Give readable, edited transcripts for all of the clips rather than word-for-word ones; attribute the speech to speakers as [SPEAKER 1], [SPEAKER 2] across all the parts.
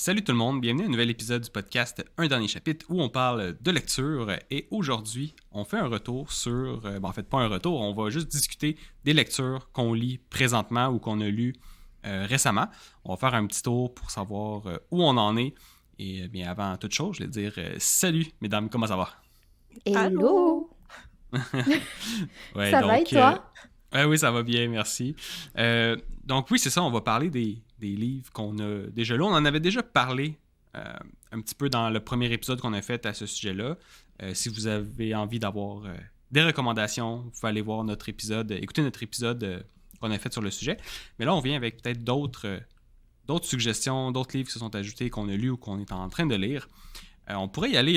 [SPEAKER 1] Salut tout le monde, bienvenue à un nouvel épisode du podcast Un dernier chapitre où on parle de lecture et aujourd'hui on fait un retour sur, en fait pas un retour, on va juste discuter des lectures qu'on lit présentement ou qu'on a lues récemment. On va faire un petit tour pour savoir où on en est et bien avant toute chose je vais dire salut mesdames, comment ça va?
[SPEAKER 2] Hello!
[SPEAKER 1] Ouais,
[SPEAKER 2] Ça va et toi?
[SPEAKER 1] Oui, ça va bien, merci. Donc oui, c'est ça, on va parler des livres qu'on a déjà lus. On en avait déjà parlé un petit peu dans le premier épisode qu'on a fait à ce sujet-là. Si vous avez envie d'avoir des recommandations, vous pouvez aller voir notre épisode, écouter notre épisode qu'on a fait sur le sujet. Mais là, on vient avec peut-être d'autres suggestions, d'autres livres qui se sont ajoutés, qu'on a lus ou qu'on est en train de lire. On pourrait y aller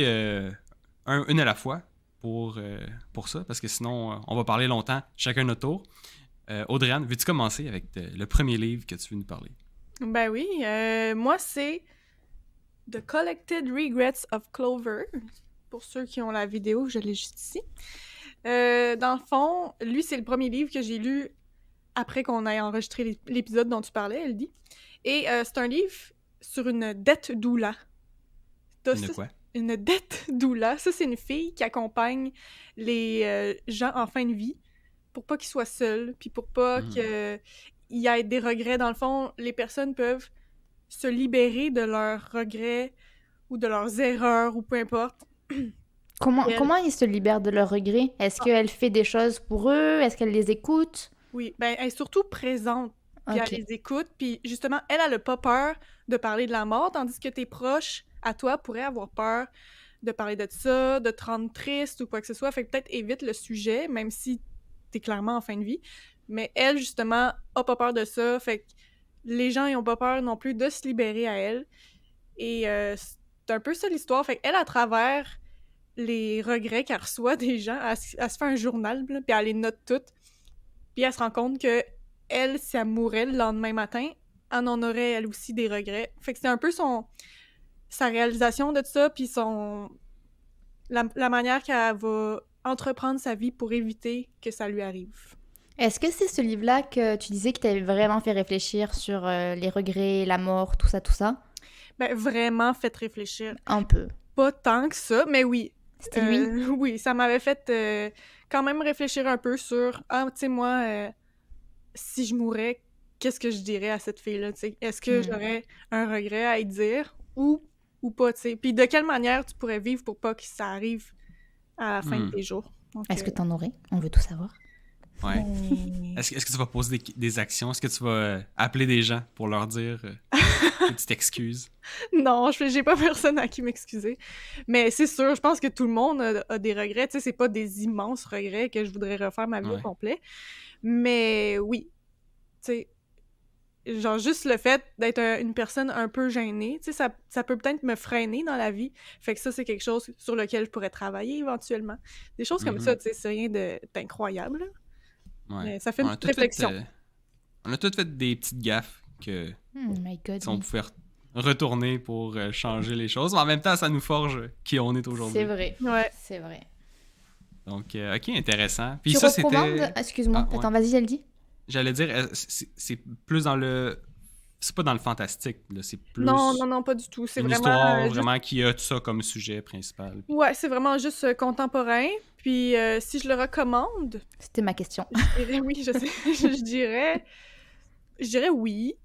[SPEAKER 1] une à la fois pour ça, parce que sinon, on va parler longtemps, chacun notre tour. Audrey-Anne, veux-tu commencer avec le premier livre que tu veux nous parler?
[SPEAKER 3] Ben oui, moi c'est The Collected Regrets of Clover. Pour ceux qui ont la vidéo, je l'ai juste ici. Dans le fond, lui c'est le premier livre que j'ai lu après qu'on ait enregistré l'épisode dont tu parlais, elle dit. Et c'est un livre sur une dette doula.
[SPEAKER 1] Une quoi?
[SPEAKER 3] Une dette doula. Ça, c'est une fille qui accompagne les gens en fin de vie pour pas qu'ils soient seuls, puis pour pas qu'il y ait des regrets. Dans le fond, les personnes peuvent se libérer de leurs regrets ou de leurs erreurs ou peu importe.
[SPEAKER 2] Comment ils se libèrent de leurs regrets? Est-ce qu'elle fait des choses pour eux? Est-ce qu'elle les écoute?
[SPEAKER 3] Oui, ben elle est surtout présente, puis
[SPEAKER 2] Ok.
[SPEAKER 3] elle les écoute, puis justement, elle a pas peur de parler de la mort, tandis que tes proches à toi pourraient avoir peur de parler de ça, de te rendre triste ou quoi que ce soit. Fait que peut-être évite le sujet, même si t'es clairement en fin de vie. Mais elle, justement, a pas peur de ça. Fait que les gens, ils ont pas peur non plus de se libérer à elle. Et c'est un peu ça l'histoire. Fait qu'elle, à travers les regrets qu'elle reçoit des gens, elle se fait un journal, là, puis elle les note toutes. Puis elle se rend compte que elle, si elle mourait le lendemain matin, elle en aurait, elle aussi, des regrets. Fait que c'est un peu sa réalisation de ça, puis la manière qu'elle va entreprendre sa vie pour éviter que ça lui arrive.
[SPEAKER 2] Est-ce que c'est ce livre-là que tu disais qui t'avait vraiment fait réfléchir sur les regrets, la mort, tout ça?
[SPEAKER 3] Ben, vraiment fait réfléchir.
[SPEAKER 2] Un peu.
[SPEAKER 3] Pas tant que ça, mais oui.
[SPEAKER 2] C'était lui?
[SPEAKER 3] Oui, ça m'avait fait quand même réfléchir un peu sur, tu sais, moi, si je mourais, qu'est-ce que je dirais à cette fille-là, tu sais? Est-ce que j'aurais un regret à y dire ou pas, tu sais? Puis de quelle manière tu pourrais vivre pour pas que ça arrive à la fin de tes jours? Donc,
[SPEAKER 2] Est-ce que t'en aurais? On veut tout savoir.
[SPEAKER 1] Ouais. Est-ce que tu vas poser des actions? Est-ce que tu vas appeler des gens pour leur dire que tu t'excuses?
[SPEAKER 3] Non, j'ai pas personne à qui m'excuser. Mais c'est sûr, je pense que tout le monde a des regrets. Tu sais, c'est pas des immenses regrets que je voudrais refaire ma vie au complet. Mais oui, tu sais, genre juste le fait d'être une personne un peu gênée, tu sais, ça peut peut-être me freiner dans la vie. Fait que ça, c'est quelque chose sur lequel je pourrais travailler éventuellement. Des choses comme ça, tu sais, c'est rien d'incroyable, là.
[SPEAKER 1] Ouais.
[SPEAKER 3] Mais ça fait une petite réflexion.
[SPEAKER 1] On a tous fait des petites gaffes que
[SPEAKER 2] My God,
[SPEAKER 1] si on pouvait retourner pour changer les choses. Mais en même temps, ça nous forge qui on est aujourd'hui.
[SPEAKER 2] C'est vrai.
[SPEAKER 3] Ouais.
[SPEAKER 2] C'est vrai.
[SPEAKER 1] Donc, ok, intéressant. Puis
[SPEAKER 2] Tu
[SPEAKER 1] ça,
[SPEAKER 2] recommandes...
[SPEAKER 1] c'était...
[SPEAKER 2] Excuse-moi, attends, vas-y, elle dit.
[SPEAKER 1] J'allais dire, c'est plus dans le... C'est pas dans le fantastique, là, c'est plus...
[SPEAKER 3] Non, pas du tout. C'est
[SPEAKER 1] une
[SPEAKER 3] vraiment...
[SPEAKER 1] histoire vraiment qui a tout ça comme sujet principal.
[SPEAKER 3] Ouais, c'est vraiment juste contemporain. Puis si je le recommande...
[SPEAKER 2] C'était ma question.
[SPEAKER 3] Je dirais oui, je sais. je dirais oui,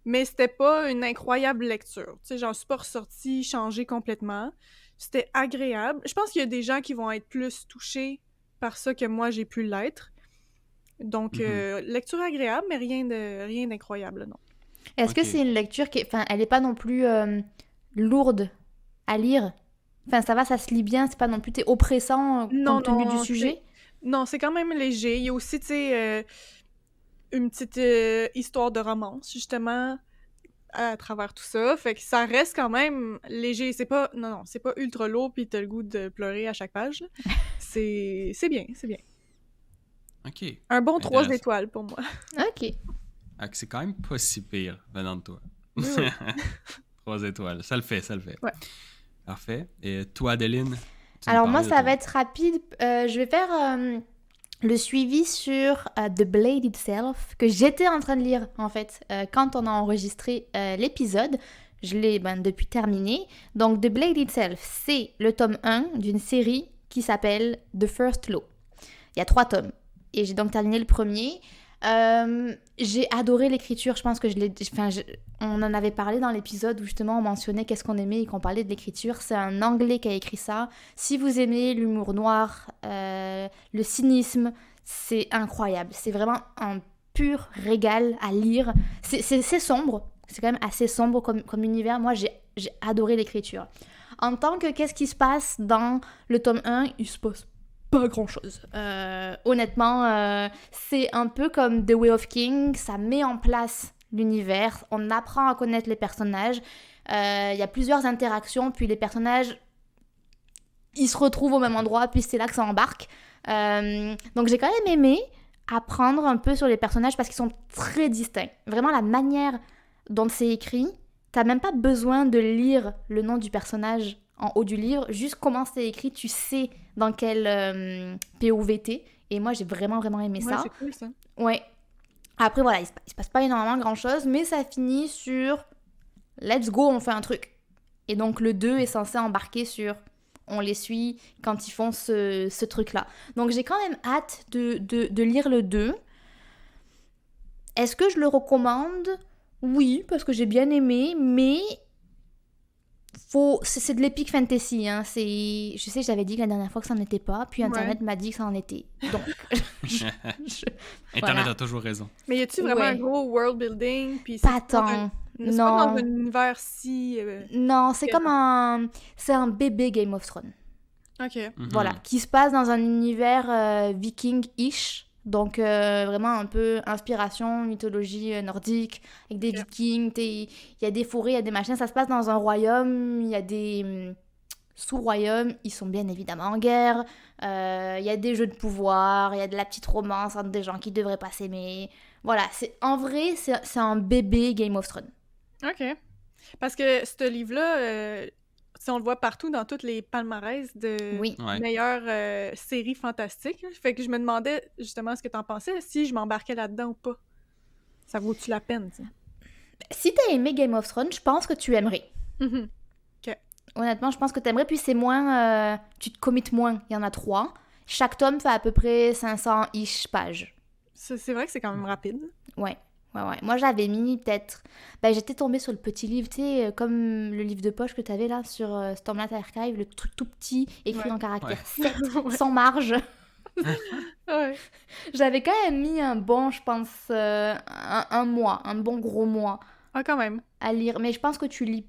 [SPEAKER 3] mais c'était pas une incroyable lecture. Tu sais, j'en suis pas ressortie changée complètement. C'était agréable. Je pense qu'il y a des gens qui vont être plus touchés par ça que moi, j'ai pu l'être. Donc, lecture agréable, mais rien d'incroyable, non.
[SPEAKER 2] Est-ce que c'est une lecture qui... Enfin, elle est pas non plus lourde à lire? Enfin, ça va, ça se lit bien, c'est pas non plus oppressant compte tenu du sujet?
[SPEAKER 3] Non, c'est quand même léger. Il y a aussi, tu sais, une petite histoire de romance, justement, à travers tout ça. Fait que ça reste quand même léger. C'est pas... Non, c'est pas ultra lourd pis t'as le goût de pleurer à chaque page. C'est bien, c'est bien.
[SPEAKER 1] OK.
[SPEAKER 3] Un bon 3 étoiles pour moi.
[SPEAKER 2] OK.
[SPEAKER 1] C'est quand même pas si pire venant de toi. 3 étoiles. Ça le fait.
[SPEAKER 3] Ouais.
[SPEAKER 1] Parfait. Et toi, Adeline?
[SPEAKER 2] Alors moi, ça va être rapide. Je vais faire le suivi sur The Blade Itself, que j'étais en train de lire, en fait, quand on a enregistré l'épisode. je l'ai depuis terminé. Donc, The Blade Itself, c'est le tome 1 d'une série qui s'appelle The First Law. Il y a 3 tomes. Et j'ai donc terminé le premier. J'ai adoré l'écriture. Je pense que on en avait parlé dans l'épisode où justement on mentionnait qu'est-ce qu'on aimait et qu'on parlait de l'écriture. C'est un Anglais qui a écrit ça. Si vous aimez l'humour noir, le cynisme, c'est incroyable. C'est vraiment un pur régal à lire. C'est sombre. C'est quand même assez sombre comme univers. Moi, j'ai adoré l'écriture. En tant que qu'est-ce qui se passe dans le tome 1, il se passe pas grand-chose. Honnêtement, c'est un peu comme The Way of King. Ça met en place l'univers. On apprend à connaître les personnages. Il y a plusieurs interactions. Puis les personnages, ils se retrouvent au même endroit. Puis c'est là que ça embarque. Donc j'ai quand même aimé apprendre un peu sur les personnages parce qu'ils sont très distincts. Vraiment, la manière dont c'est écrit, t'as même pas besoin de lire le nom du personnage en haut du livre, juste comment c'est écrit, tu sais dans quel POV t'es. Et moi, j'ai vraiment, vraiment aimé ça.
[SPEAKER 3] C'est cool, ça.
[SPEAKER 2] Ouais. Après, voilà, il se passe pas énormément grand-chose, mais ça finit sur « let's go, on fait un truc ». Et donc, le 2 est censé embarquer sur « on les suit quand ils font ce truc-là ». Donc, j'ai quand même hâte de lire le 2. Est-ce que je le recommande ? Oui, parce que j'ai bien aimé, mais... c'est de l'epic fantasy, hein. Je sais, j'avais dit que la dernière fois que ça n'en était pas, puis Internet m'a dit que ça en était. Donc,
[SPEAKER 1] Internet a toujours raison.
[SPEAKER 3] Mais y a-tu vraiment un gros world building? Puis
[SPEAKER 2] pas tant.
[SPEAKER 3] C'est pas dans un univers si...
[SPEAKER 2] Non, c'est comme c'est un bébé Game of Thrones.
[SPEAKER 3] OK.
[SPEAKER 1] Mm-hmm.
[SPEAKER 2] Voilà, qui se passe dans un univers viking-ish. Donc, vraiment un peu inspiration, mythologie nordique, avec des vikings, il y a des forêts, il y a des machins. Ça se passe dans un royaume, il y a des sous-royaumes, ils sont bien évidemment en guerre. Il y a des jeux de pouvoir, il y a de la petite romance entre des gens qui devraient pas s'aimer. Voilà, en vrai, c'est un bébé Game of Thrones.
[SPEAKER 3] OK. Parce que ce livre-là... on le voit partout dans toutes les palmarès de meilleures séries fantastiques. Fait que je me demandais justement ce que t'en pensais, si je m'embarquais là-dedans ou pas. Ça vaut-tu la peine, t'sais?
[SPEAKER 2] Si t'as aimé Game of Thrones, je pense que tu aimerais.
[SPEAKER 3] Mm-hmm. OK.
[SPEAKER 2] Honnêtement, je pense que t'aimerais, puis c'est moins... tu te commites moins. Il y en a 3. Chaque tome fait à peu près 500-ish pages.
[SPEAKER 3] C'est vrai que c'est quand même rapide.
[SPEAKER 2] Ouais. Moi, j'avais mis peut-être... j'étais tombée sur le petit livre, tu sais, comme le livre de poche que t'avais là sur Stormlight Archive, le truc tout petit, écrit en caractère 7, sans marge.
[SPEAKER 3] Ouais.
[SPEAKER 2] J'avais quand même mis un bon, je pense, un mois, un bon gros mois.
[SPEAKER 3] Ah, quand même.
[SPEAKER 2] À lire. Mais je pense que tu lis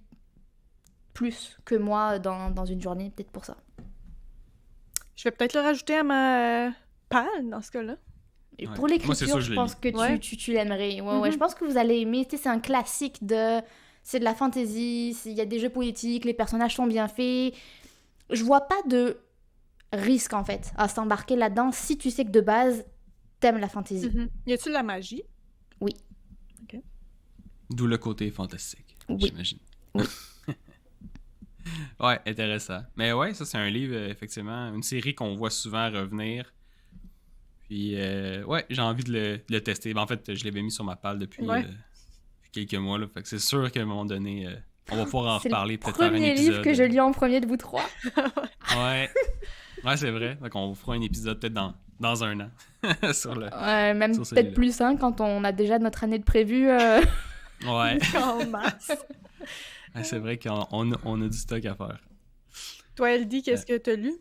[SPEAKER 2] plus que moi dans une journée, peut-être pour ça.
[SPEAKER 3] Je vais peut-être le rajouter à ma palle, dans ce cas-là.
[SPEAKER 2] Et pour l'écriture, je pense que tu l'aimerais. Ouais, je pense que vous allez aimer. Tu sais, c'est un classique c'est de la fantasy, il y a des jeux politiques, les personnages sont bien faits. Je vois pas de risque, en fait, à s'embarquer là-dedans si tu sais que de base, t'aimes la fantasy.
[SPEAKER 3] Mm-hmm. Y a-tu de la magie?
[SPEAKER 2] Oui.
[SPEAKER 3] OK.
[SPEAKER 1] D'où le côté fantastique, j'imagine.
[SPEAKER 2] Oui.
[SPEAKER 1] Ouais, intéressant. Mais ouais, ça, c'est un livre, effectivement, une série qu'on voit souvent revenir. Puis, ouais, j'ai envie de le tester. En fait, je l'avais mis sur ma palle depuis quelques mois. Là, fait que c'est sûr qu'à un moment donné, on va pouvoir en reparler, peut-être faire un épisode.
[SPEAKER 2] C'est le premier livre que je lis en premier de vous 3.
[SPEAKER 1] Ouais, c'est vrai. Donc, on fera un épisode peut-être dans un an. sur
[SPEAKER 2] même sur peut-être plus, hein, quand on a déjà notre année de prévu.
[SPEAKER 1] Ouais.
[SPEAKER 3] En masse.
[SPEAKER 1] C'est vrai qu'on a du stock à faire.
[SPEAKER 3] Toi, Elodie, qu'est-ce que t'as lu?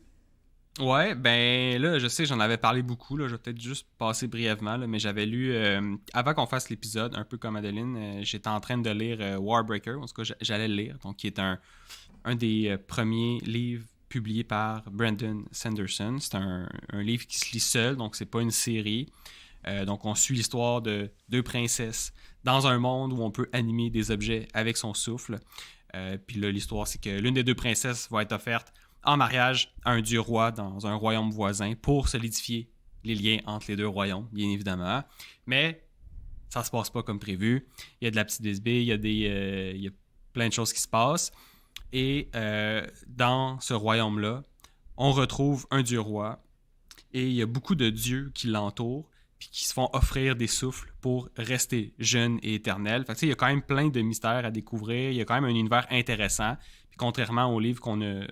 [SPEAKER 1] Ouais, ben là, je sais, j'en avais parlé beaucoup, là, je vais peut-être juste passer brièvement, là, mais j'avais lu, avant qu'on fasse l'épisode, un peu comme Adeline, j'étais en train de lire Warbreaker, en tout cas, j'allais le lire, donc qui est un des premiers livres publiés par Brandon Sanderson. C'est un livre qui se lit seul, donc c'est pas une série. Donc on suit l'histoire de 2 princesses dans un monde où on peut animer des objets avec son souffle. Puis là, l'histoire, c'est que l'une des 2 princesses va être offerte en mariage à un dieu roi dans un royaume voisin pour solidifier les liens entre les 2 royaumes, bien évidemment. Mais ça se passe pas comme prévu. Il y a de la petite bisbille, il y a plein de choses qui se passent. Et dans ce royaume-là, on retrouve un dieu roi et il y a beaucoup de dieux qui l'entourent. puis qui se font offrir des souffles pour rester jeunes et éternels. Fait que, il y a quand même plein de mystères à découvrir, il y a quand même un univers intéressant. Puis contrairement au livre qu'on a,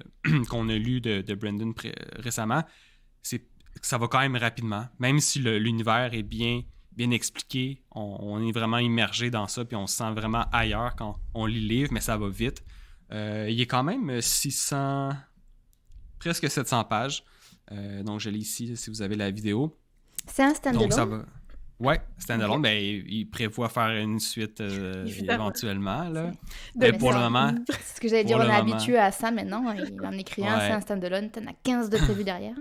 [SPEAKER 1] qu'on a lu de Brandon récemment, ça va quand même rapidement. Même si l'univers est bien expliqué, on est vraiment immergé dans ça, puis on se sent vraiment ailleurs quand on lit le livre, mais ça va vite. Il est quand même 600, presque 700 pages. Donc je lis ici si vous avez la vidéo.
[SPEAKER 2] C'est un standalone?
[SPEAKER 1] Donc ça va. Ouais, standalone, ben, il prévoit faire une suite éventuellement. Là. Mais pour le moment.
[SPEAKER 2] C'est ce que j'allais dire, on est habitué à ça maintenant. Il en écrit un, c'est un standalone. T'en as 15 de prévus derrière.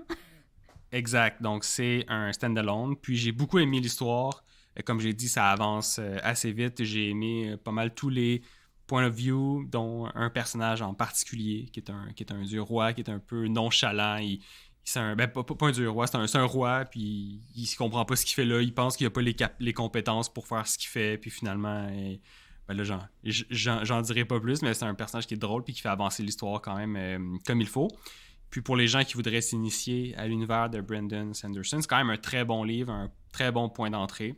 [SPEAKER 1] Exact, donc c'est un standalone. Puis j'ai beaucoup aimé l'histoire. Comme j'ai dit, ça avance assez vite. J'ai aimé pas mal tous les points of view, dont un personnage en particulier, qui est un dieu roi, qui est un peu nonchalant. Pas un dieu roi, c'est un roi, puis il comprend pas ce qu'il fait là. Il pense qu'il a pas les compétences pour faire ce qu'il fait, puis finalement, ben là, j'en dirai pas plus, mais c'est un personnage qui est drôle, puis qui fait avancer l'histoire quand même comme il faut. Puis pour les gens qui voudraient s'initier à l'univers de Brandon Sanderson, c'est quand même un très bon livre, un très bon point d'entrée.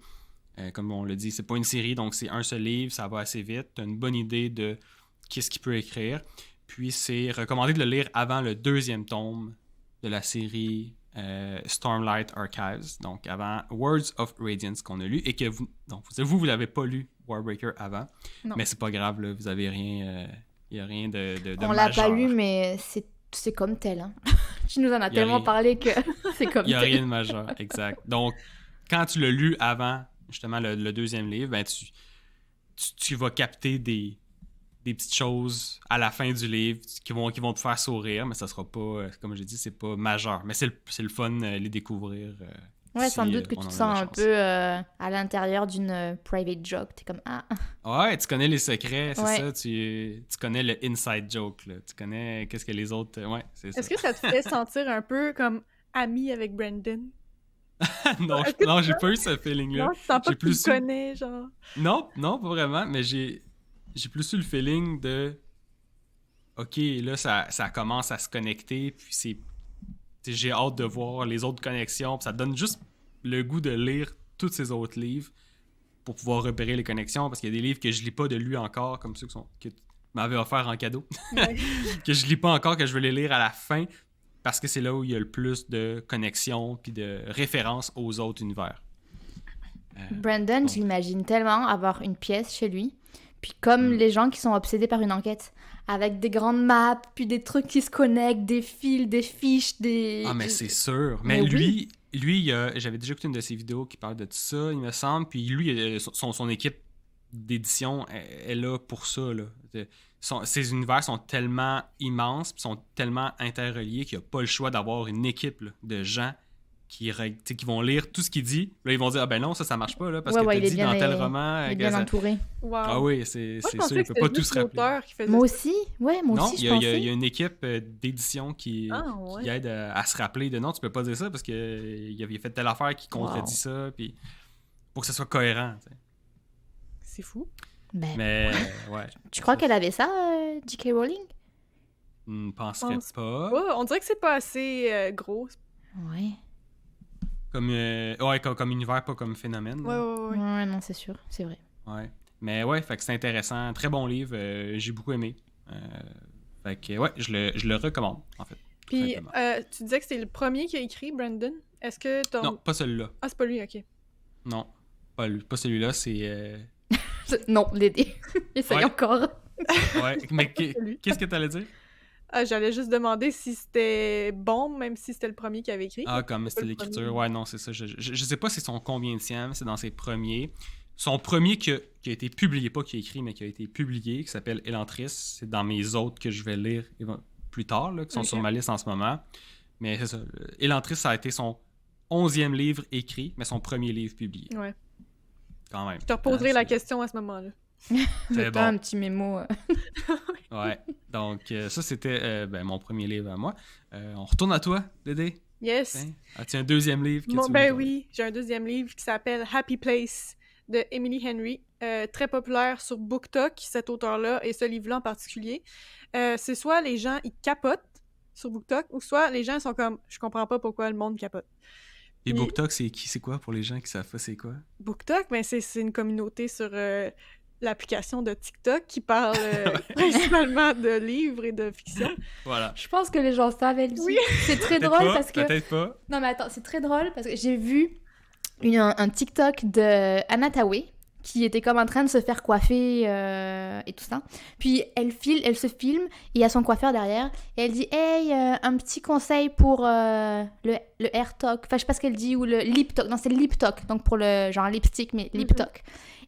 [SPEAKER 1] Comme on l'a dit, c'est pas une série, donc c'est un seul livre, ça va assez vite. Tu as une bonne idée de qu'est-ce qu'il peut écrire. Puis c'est recommandé de le lire avant le 2e tome de la série Stormlight Archives, donc avant Words of Radiance qu'on a lu, et que vous l'avez pas lu, Warbreaker, avant,
[SPEAKER 3] non.
[SPEAKER 1] Mais c'est pas grave, là, vous avez rien, il n'y a rien de
[SPEAKER 2] on
[SPEAKER 1] majeur.
[SPEAKER 2] L'a pas lu, mais c'est comme tel. Hein. Tu nous en as tellement parlé que c'est comme tel.
[SPEAKER 1] Il n'y a rien de majeur, exact. Donc, quand tu l'as lu avant, justement, le 2e livre, ben tu vas capter des petites choses à la fin du livre qui vont te faire sourire, mais ça sera pas, comme j'ai dit, c'est pas majeur. Mais c'est le fun les découvrir.
[SPEAKER 2] Ouais, sans doute que tu te sens un peu à l'intérieur d'une private joke. T'es comme, ah.
[SPEAKER 1] Ouais, tu connais les secrets, c'est ça. Tu connais le inside joke, là. Tu connais qu'est-ce que les autres... Ouais, c'est ça.
[SPEAKER 3] Est-ce que ça te fait sentir un peu comme ami avec Brandon?
[SPEAKER 1] non, j'ai pas eu ce feeling-là.
[SPEAKER 3] Non, tu sens pas que tu le connais, genre.
[SPEAKER 1] Non, pas vraiment, mais j'ai plus eu le feeling de... OK, là, ça commence à se connecter, puis j'ai hâte de voir les autres connexions, puis ça donne juste le goût de lire tous ces autres livres pour pouvoir repérer les connexions, parce qu'il y a des livres que je lis pas de lui encore, comme ceux que tu m'avais offert en cadeau, que je lis pas encore, que je veux les lire à la fin, parce que c'est là où il y a le plus de connexions puis de références aux autres univers.
[SPEAKER 2] Brandon, je l'imagine tellement avoir une pièce chez lui, puis comme les gens qui sont obsédés par une enquête, avec des grandes maps, puis des trucs qui se connectent, des fils, des fiches, des...
[SPEAKER 1] Ah, mais c'est sûr. Mais lui, j'avais déjà écouté une de ses vidéos qui parle de tout ça, il me semble, puis lui, son équipe d'édition est là pour ça, là. Ces univers sont tellement immenses, puis sont tellement interreliés qu'il n'y a pas le choix d'avoir une équipe là, de gens qui vont lire tout ce qu'il dit. Là, ils vont dire « Ah ben non, ça marche pas, là, parce que t'as dit dans tel roman... »
[SPEAKER 2] Il est bien entouré.
[SPEAKER 3] Wow.
[SPEAKER 1] Ah oui, c'est sûr, il peut pas tout se rappeler.
[SPEAKER 2] Moi aussi, je pensais.
[SPEAKER 1] Non, il y a une équipe d'édition qui aide à se rappeler de « Non, tu peux pas dire ça, parce qu'il avait fait telle affaire qui contredit ça, puis pour que ça soit cohérent. »
[SPEAKER 3] C'est fou.
[SPEAKER 1] Mais, ouais.
[SPEAKER 2] Tu crois qu'elle avait ça, J.K. Rowling?
[SPEAKER 1] Je penserais pas.
[SPEAKER 3] Ouais, on dirait que c'est pas assez gros.
[SPEAKER 2] Ouais.
[SPEAKER 1] Comme univers, pas comme phénomène.
[SPEAKER 2] Ouais, non, c'est sûr, c'est vrai.
[SPEAKER 1] Ouais. Mais ouais, fait que c'est intéressant. Très bon livre. J'ai beaucoup aimé. Fait que ouais, je le recommande, en fait.
[SPEAKER 3] Puis, tu disais que c'est le premier qui a écrit, Brandon. Est-ce que
[SPEAKER 1] Non, pas celui-là.
[SPEAKER 3] Ah, c'est pas lui, ok.
[SPEAKER 1] Non, pas celui-là, c'est...
[SPEAKER 2] Non, Dédé. Essaye encore.
[SPEAKER 1] Ouais, mais qu'est-ce que t'allais dire?
[SPEAKER 3] Ah, j'allais juste demander si c'était bon, même si c'était le premier qui avait écrit.
[SPEAKER 1] Ah, comme c'était l'écriture. Ouais, non, c'est ça. Je sais pas c'est son combienième, c'est dans ses premiers. Son premier qui a été publié, pas qui a écrit, mais qui a été publié, qui s'appelle Elantris. C'est dans mes autres que je vais lire plus tard, là, qui sont sur ma liste en ce moment. Mais c'est ça. Elantris, ça a été son 11e livre écrit, mais son premier livre publié.
[SPEAKER 3] Ouais.
[SPEAKER 1] Quand même.
[SPEAKER 3] Je te reposerai la question à ce moment-là.
[SPEAKER 1] C'est bon.
[SPEAKER 2] Un petit mémo.
[SPEAKER 1] Ouais. Donc, ça, c'était mon premier livre à moi. On retourne à toi, Dédé.
[SPEAKER 3] Yes.
[SPEAKER 1] As-tu un deuxième livre que tu veux
[SPEAKER 3] Ben oui, j'ai un deuxième livre qui s'appelle Happy Place de Emily Henry. Très populaire sur BookTok, cet auteur-là, et ce livre-là en particulier. C'est soit les gens, ils capotent sur BookTok, ou soit les gens sont comme « Je comprends pas pourquoi le monde capote ».
[SPEAKER 1] Et BookTok, c'est quoi pour les gens qui savent pas c'est quoi?
[SPEAKER 3] BookTok, mais c'est une communauté sur l'application de TikTok qui parle principalement de livres et de fiction.
[SPEAKER 1] Voilà.
[SPEAKER 2] Je pense que les gens savent, elle.
[SPEAKER 3] Oui.
[SPEAKER 2] C'est très
[SPEAKER 1] Peut-être
[SPEAKER 2] drôle
[SPEAKER 1] pas,
[SPEAKER 2] parce que...
[SPEAKER 1] peut-être pas.
[SPEAKER 2] Non, mais attends, c'est très drôle parce que j'ai vu un TikTok de Anna Tawai qui était comme en train de se faire coiffer et tout ça. Puis elle se filme et il y a son coiffeur derrière et elle dit « Hey, un petit conseil pour le hair talk. » Enfin, je sais pas ce qu'elle dit, ou le lip talk. Non, c'est le lip talk, donc pour le genre lipstick, mais lip talk.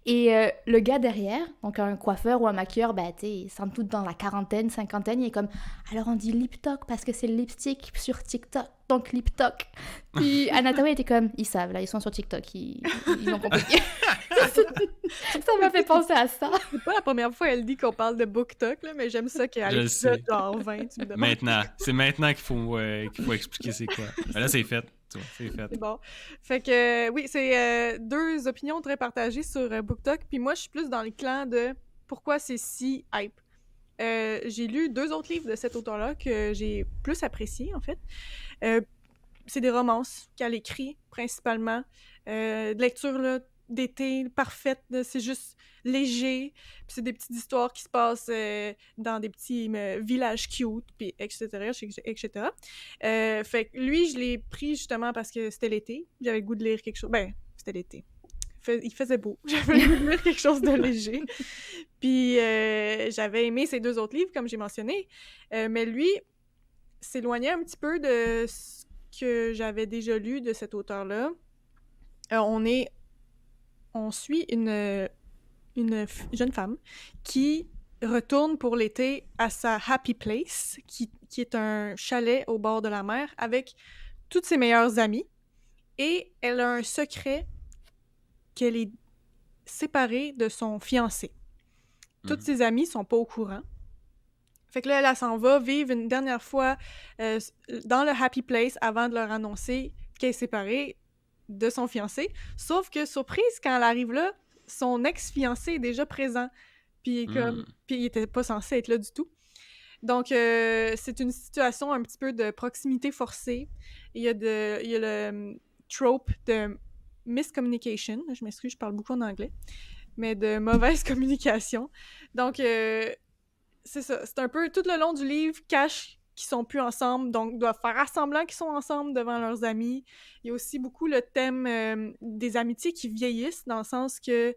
[SPEAKER 2] Et le gars derrière, donc un coiffeur ou un maquilleur, bah, tu sais, sans doute dans la quarantaine, cinquantaine, il est comme « Alors on dit lip talk parce que c'est le lipstick sur TikTok, donc lip talk. » Puis Anna Tawai était comme « Ils savent, là, ils sont sur TikTok, ils ont compris. » Ça m'a fait penser à ça.
[SPEAKER 3] C'est pas la première fois qu'elle dit qu'on parle de BookTok, là, mais j'aime ça qu'à
[SPEAKER 1] Je le
[SPEAKER 3] l'épisode
[SPEAKER 1] sais.
[SPEAKER 3] genre 20, tu me demandes.
[SPEAKER 1] Maintenant. C'est maintenant qu'il faut expliquer c'est quoi. Ben là, c'est fait. Tu vois, c'est fait.
[SPEAKER 3] C'est bon. Fait que, oui, c'est deux opinions très partagées sur BookTok. Puis moi, je suis plus dans le clan de pourquoi c'est si hype. J'ai lu 2 autres livres de cet auteur-là que j'ai plus appréciés, en fait. C'est des romances qu'elle écrit, principalement. De lecture, là, d'été, parfaite. Là, c'est juste léger. Puis c'est des petites histoires qui se passent dans des petits villages cute, puis etc., etc. Fait que lui, je l'ai pris justement parce que c'était l'été. J'avais le goût de lire quelque chose... Ben, c'était l'été. Il faisait beau. J'avais le goût de lire quelque chose de léger. Puis j'avais aimé ces 2 autres livres, comme j'ai mentionné. Mais lui s'éloignait un petit peu de ce que j'avais déjà lu de cet auteur-là. On suit une jeune femme qui retourne pour l'été à sa happy place, qui est un chalet au bord de la mer, avec toutes ses meilleures amies. Et elle a un secret qu'elle est séparée de son fiancé. Toutes ses amies sont pas au courant. Fait que là, elle s'en va vivre une dernière fois dans le happy place avant de leur annoncer qu'elle est séparée de son fiancé. Sauf que, surprise, quand elle arrive là, son ex-fiancé est déjà présent. Puis il était pas censé être là du tout. Donc, c'est une situation un petit peu de proximité forcée. Il y a le trope de miscommunication. Je m'excuse, je parle beaucoup en anglais. Mais de mauvaise communication. Donc, c'est ça. C'est un peu tout le long du livre, cachent qu'ils sont plus ensemble, donc doivent faire semblant qu'ils sont ensemble devant leurs amis. Il y a aussi beaucoup le thème des amitiés qui vieillissent, dans le sens que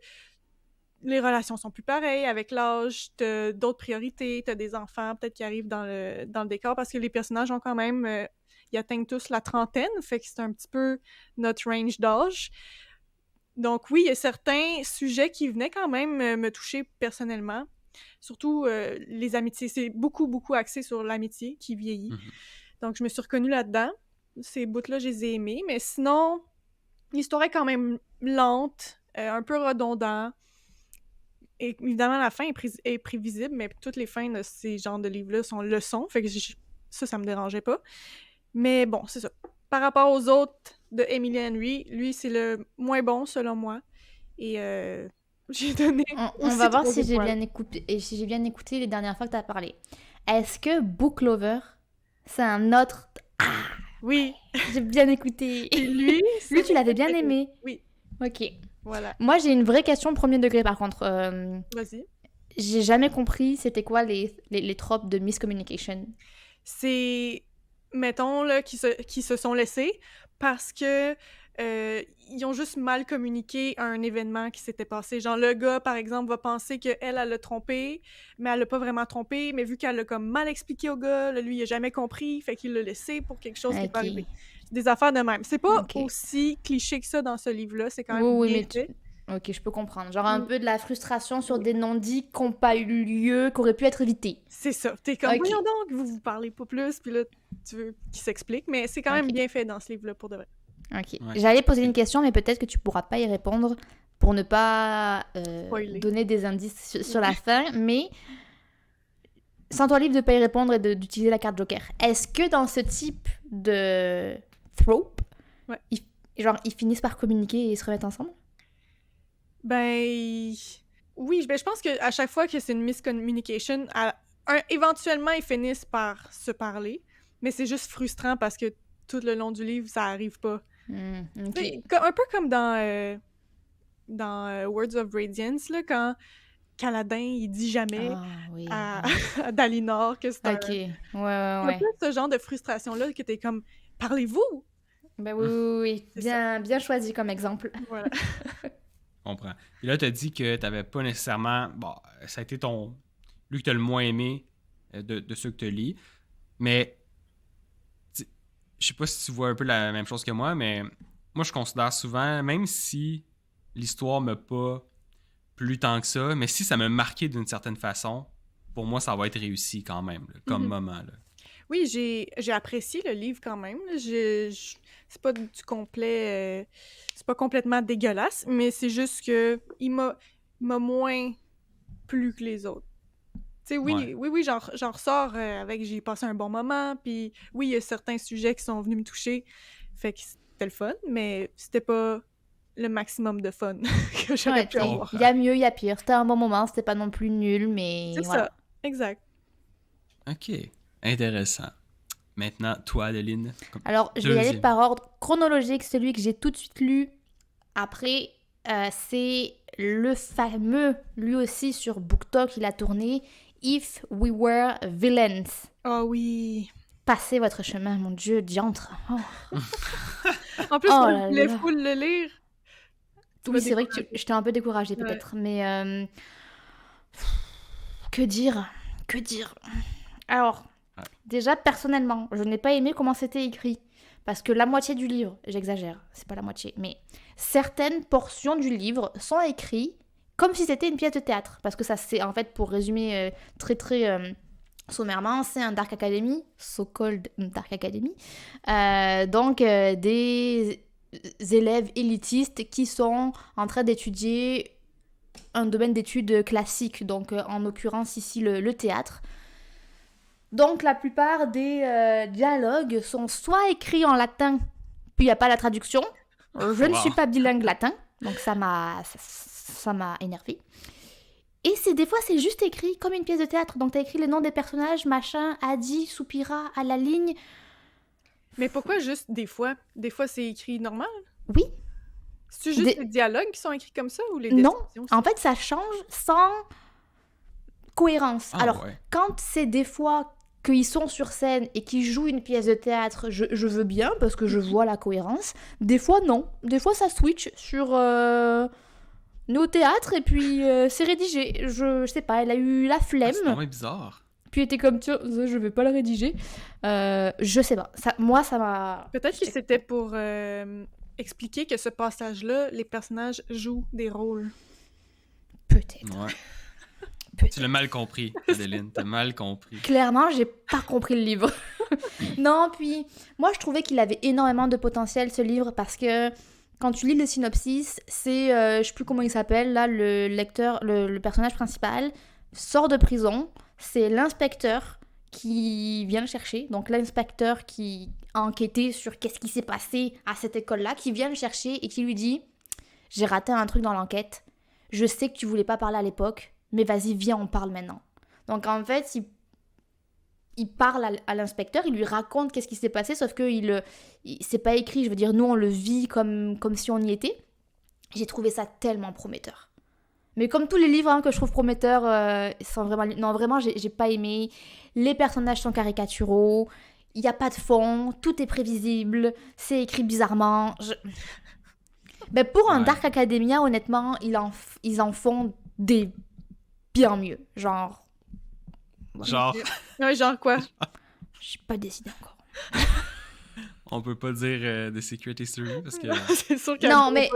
[SPEAKER 3] les relations sont plus pareilles avec l'âge, t'as d'autres priorités, t'as des enfants peut-être qui arrivent dans le décor, parce que les personnages ont quand même... ils atteignent tous la trentaine, fait que c'est un petit peu notre range d'âge. Donc oui, il y a certains sujets qui venaient quand même me toucher personnellement. Surtout les amitiés. C'est beaucoup, beaucoup axé sur l'amitié qui vieillit. Donc, je me suis reconnue là-dedans. Ces bouts-là, je les ai aimés. Mais sinon, l'histoire est quand même lente, un peu redondant. Et évidemment, la fin est prévisible, mais toutes les fins de ces genres de livres-là sont leçons. Fait que ça me dérangeait pas. Mais bon, c'est ça. Par rapport aux autres de Emily Henry, lui, c'est le moins bon, selon moi. Et... j'ai donné.
[SPEAKER 2] On va voir si j'ai bien écouté les dernières fois que tu as parlé. Est-ce que Book Lover, c'est un autre... Ah,
[SPEAKER 3] oui.
[SPEAKER 2] J'ai bien écouté.
[SPEAKER 3] Et lui,
[SPEAKER 2] tu l'avais bien aimé.
[SPEAKER 3] Oui.
[SPEAKER 2] Ok.
[SPEAKER 3] Voilà.
[SPEAKER 2] Moi, j'ai une vraie question premier degré, par contre.
[SPEAKER 3] Vas-y.
[SPEAKER 2] J'ai jamais compris c'était quoi les tropes de miscommunication.
[SPEAKER 3] C'est, mettons, là, qui se sont laissés parce que ils ont juste mal communiqué à un événement qui s'était passé. Genre, le gars, par exemple, va penser qu'elle l'a trompé, mais elle l'a pas vraiment trompé, mais vu qu'elle l'a comme mal expliqué au gars, là, lui, il a jamais compris, fait qu'il l'a laissé pour quelque chose qui est pas arrivé. C'est des affaires de même. C'est pas aussi cliché que ça dans ce livre-là, c'est quand même bien fait.
[SPEAKER 2] Ok, je peux comprendre. Genre un peu de la frustration sur des non-dits qui n'ont pas eu lieu, qui auraient pu être évités.
[SPEAKER 3] C'est ça. T'es comme, voyons donc, vous parlez pas plus, puis là, tu veux qu'il s'explique, mais c'est quand même bien fait dans ce livre-là, pour de vrai.
[SPEAKER 2] Ok. Ouais. J'allais poser une question, mais peut-être que tu pourras pas y répondre pour ne pas donner des indices sur la fin. Mais sans toi libre de pas y répondre et d'utiliser la carte Joker. Est-ce que dans ce type de trope, ils finissent par communiquer et se remettent ensemble?
[SPEAKER 3] Ben oui, je pense qu'à chaque fois que c'est une miscommunication, éventuellement ils finissent par se parler, mais c'est juste frustrant parce que tout le long du livre, ça arrive pas.
[SPEAKER 2] Ok.
[SPEAKER 3] Un peu comme dans Words of Radiance, là, quand Kaladin, il dit jamais
[SPEAKER 2] Ah, oui.
[SPEAKER 3] à Dalinar que c'est
[SPEAKER 2] Ok.
[SPEAKER 3] un...
[SPEAKER 2] Ouais.
[SPEAKER 3] Un peu ce genre de frustration-là que t'es comme « Parlez-vous!
[SPEAKER 2] Ben oui.
[SPEAKER 3] C'est ça.
[SPEAKER 2] Bien choisi comme exemple. »
[SPEAKER 3] Voilà.
[SPEAKER 1] Comprends. Et là, tu as dit que tu n'avais pas nécessairement. Bon, ça a été lui que tu as le moins aimé de ceux que tu lis. Mais je sais pas si tu vois un peu la même chose que moi, mais moi, je considère souvent, même si l'histoire m'a pas plu tant que ça, mais si ça m'a marqué d'une certaine façon, pour moi, ça va être réussi quand même, là, comme moment. Là.
[SPEAKER 3] Oui, j'ai apprécié le livre quand même. C'est pas du complet... c'est pas complètement dégueulasse, mais c'est juste que il m'a moins plu que les autres. Tu sais, oui, j'en ressors avec j'ai passé un bon moment, puis oui, il y a certains sujets qui sont venus me toucher, fait que c'était le fun, mais c'était pas le maximum de fun que j'aurais pu avoir.
[SPEAKER 2] Il y a mieux, il y a pire. C'était un bon moment, c'était pas non plus nul, mais
[SPEAKER 3] C'est
[SPEAKER 2] voilà.
[SPEAKER 3] ça, exact.
[SPEAKER 1] OK. Intéressant. Maintenant, toi, Adeline.
[SPEAKER 2] Alors, je vais y aller par ordre chronologique. Celui que j'ai tout de suite lu après, c'est le fameux, lui aussi sur BookTok, il a tourné If We Were Villains.
[SPEAKER 3] Oh oui.
[SPEAKER 2] Passez votre chemin, mon Dieu, diantre. Oh.
[SPEAKER 3] En plus, on voulait full le lire.
[SPEAKER 2] Oui, c'est vrai que j'étais un peu découragée peut-être, mais que dire Alors, déjà personnellement, je n'ai pas aimé comment c'était écrit. Parce que la moitié du livre, j'exagère, c'est pas la moitié, mais certaines portions du livre sont écrites comme si c'était une pièce de théâtre. Parce que ça, c'est en fait, pour résumer très sommairement, c'est un Dark Academy, so-called Dark Academy. Donc, des élèves élitistes qui sont en train d'étudier un domaine d'études classique, donc en l'occurrence ici le théâtre. Donc la plupart des dialogues sont soit écrits en latin, puis il n'y a pas la traduction. Je ne suis pas bilingue latin, donc ça m'a énervé. Et des fois c'est juste écrit comme une pièce de théâtre, donc t'as écrit les noms des personnages, machin, Adi, Soupira, à la ligne.
[SPEAKER 3] Mais pourquoi juste des fois? Des fois c'est écrit normal?
[SPEAKER 2] Oui.
[SPEAKER 3] C'est juste les dialogues qui sont écrits comme ça ou les
[SPEAKER 2] descriptions? Non, en fait ça change sans cohérence. Alors, quand c'est des fois qu'ils sont sur scène et qu'ils jouent une pièce de théâtre, je veux bien parce que je vois la cohérence. Des fois, non. Des fois, ça switch sur nos théâtres et puis c'est rédigé. Je sais pas, elle a eu la flemme.
[SPEAKER 1] C'est vraiment bizarre.
[SPEAKER 2] Puis elle était comme, tiens, je vais pas le rédiger. Je sais pas. Moi, ça m'a...
[SPEAKER 3] Peut-être que c'était pour expliquer que ce passage-là, les personnages jouent des rôles.
[SPEAKER 2] Peut-être.
[SPEAKER 1] Ouais. Tu l'as mal compris, Adeline, t'as mal compris.
[SPEAKER 2] Clairement, j'ai pas compris le livre. Non, puis moi je trouvais qu'il avait énormément de potentiel ce livre parce que quand tu lis le synopsis, c'est, je sais plus comment il s'appelle, là, le lecteur, le personnage principal sort de prison, c'est l'inspecteur qui vient le chercher, donc l'inspecteur qui a enquêté sur qu'est-ce qui s'est passé à cette école-là, qui vient le chercher et qui lui dit « J'ai raté un truc dans l'enquête, je sais que tu voulais pas parler à l'époque, mais vas-y, viens, on parle maintenant. » Donc en fait, il parle à l'inspecteur, il lui raconte qu'est-ce qui s'est passé, sauf que c'est pas écrit, je veux dire, nous on le vit comme si on y était. J'ai trouvé ça tellement prometteur. Mais comme tous les livres que je trouve prometteurs, sont vraiment... Non, vraiment, j'ai pas aimé. Les personnages sont caricaturaux, il n'y a pas de fond, tout est prévisible, c'est écrit bizarrement. Mais pour un Dark Academia, honnêtement, ils en font des... bien mieux, genre...
[SPEAKER 3] Ouais, genre quoi?
[SPEAKER 2] Je suis pas décidée encore.
[SPEAKER 1] On peut pas dire The Secret History parce que...
[SPEAKER 3] C'est sûr qu'il
[SPEAKER 2] non, mais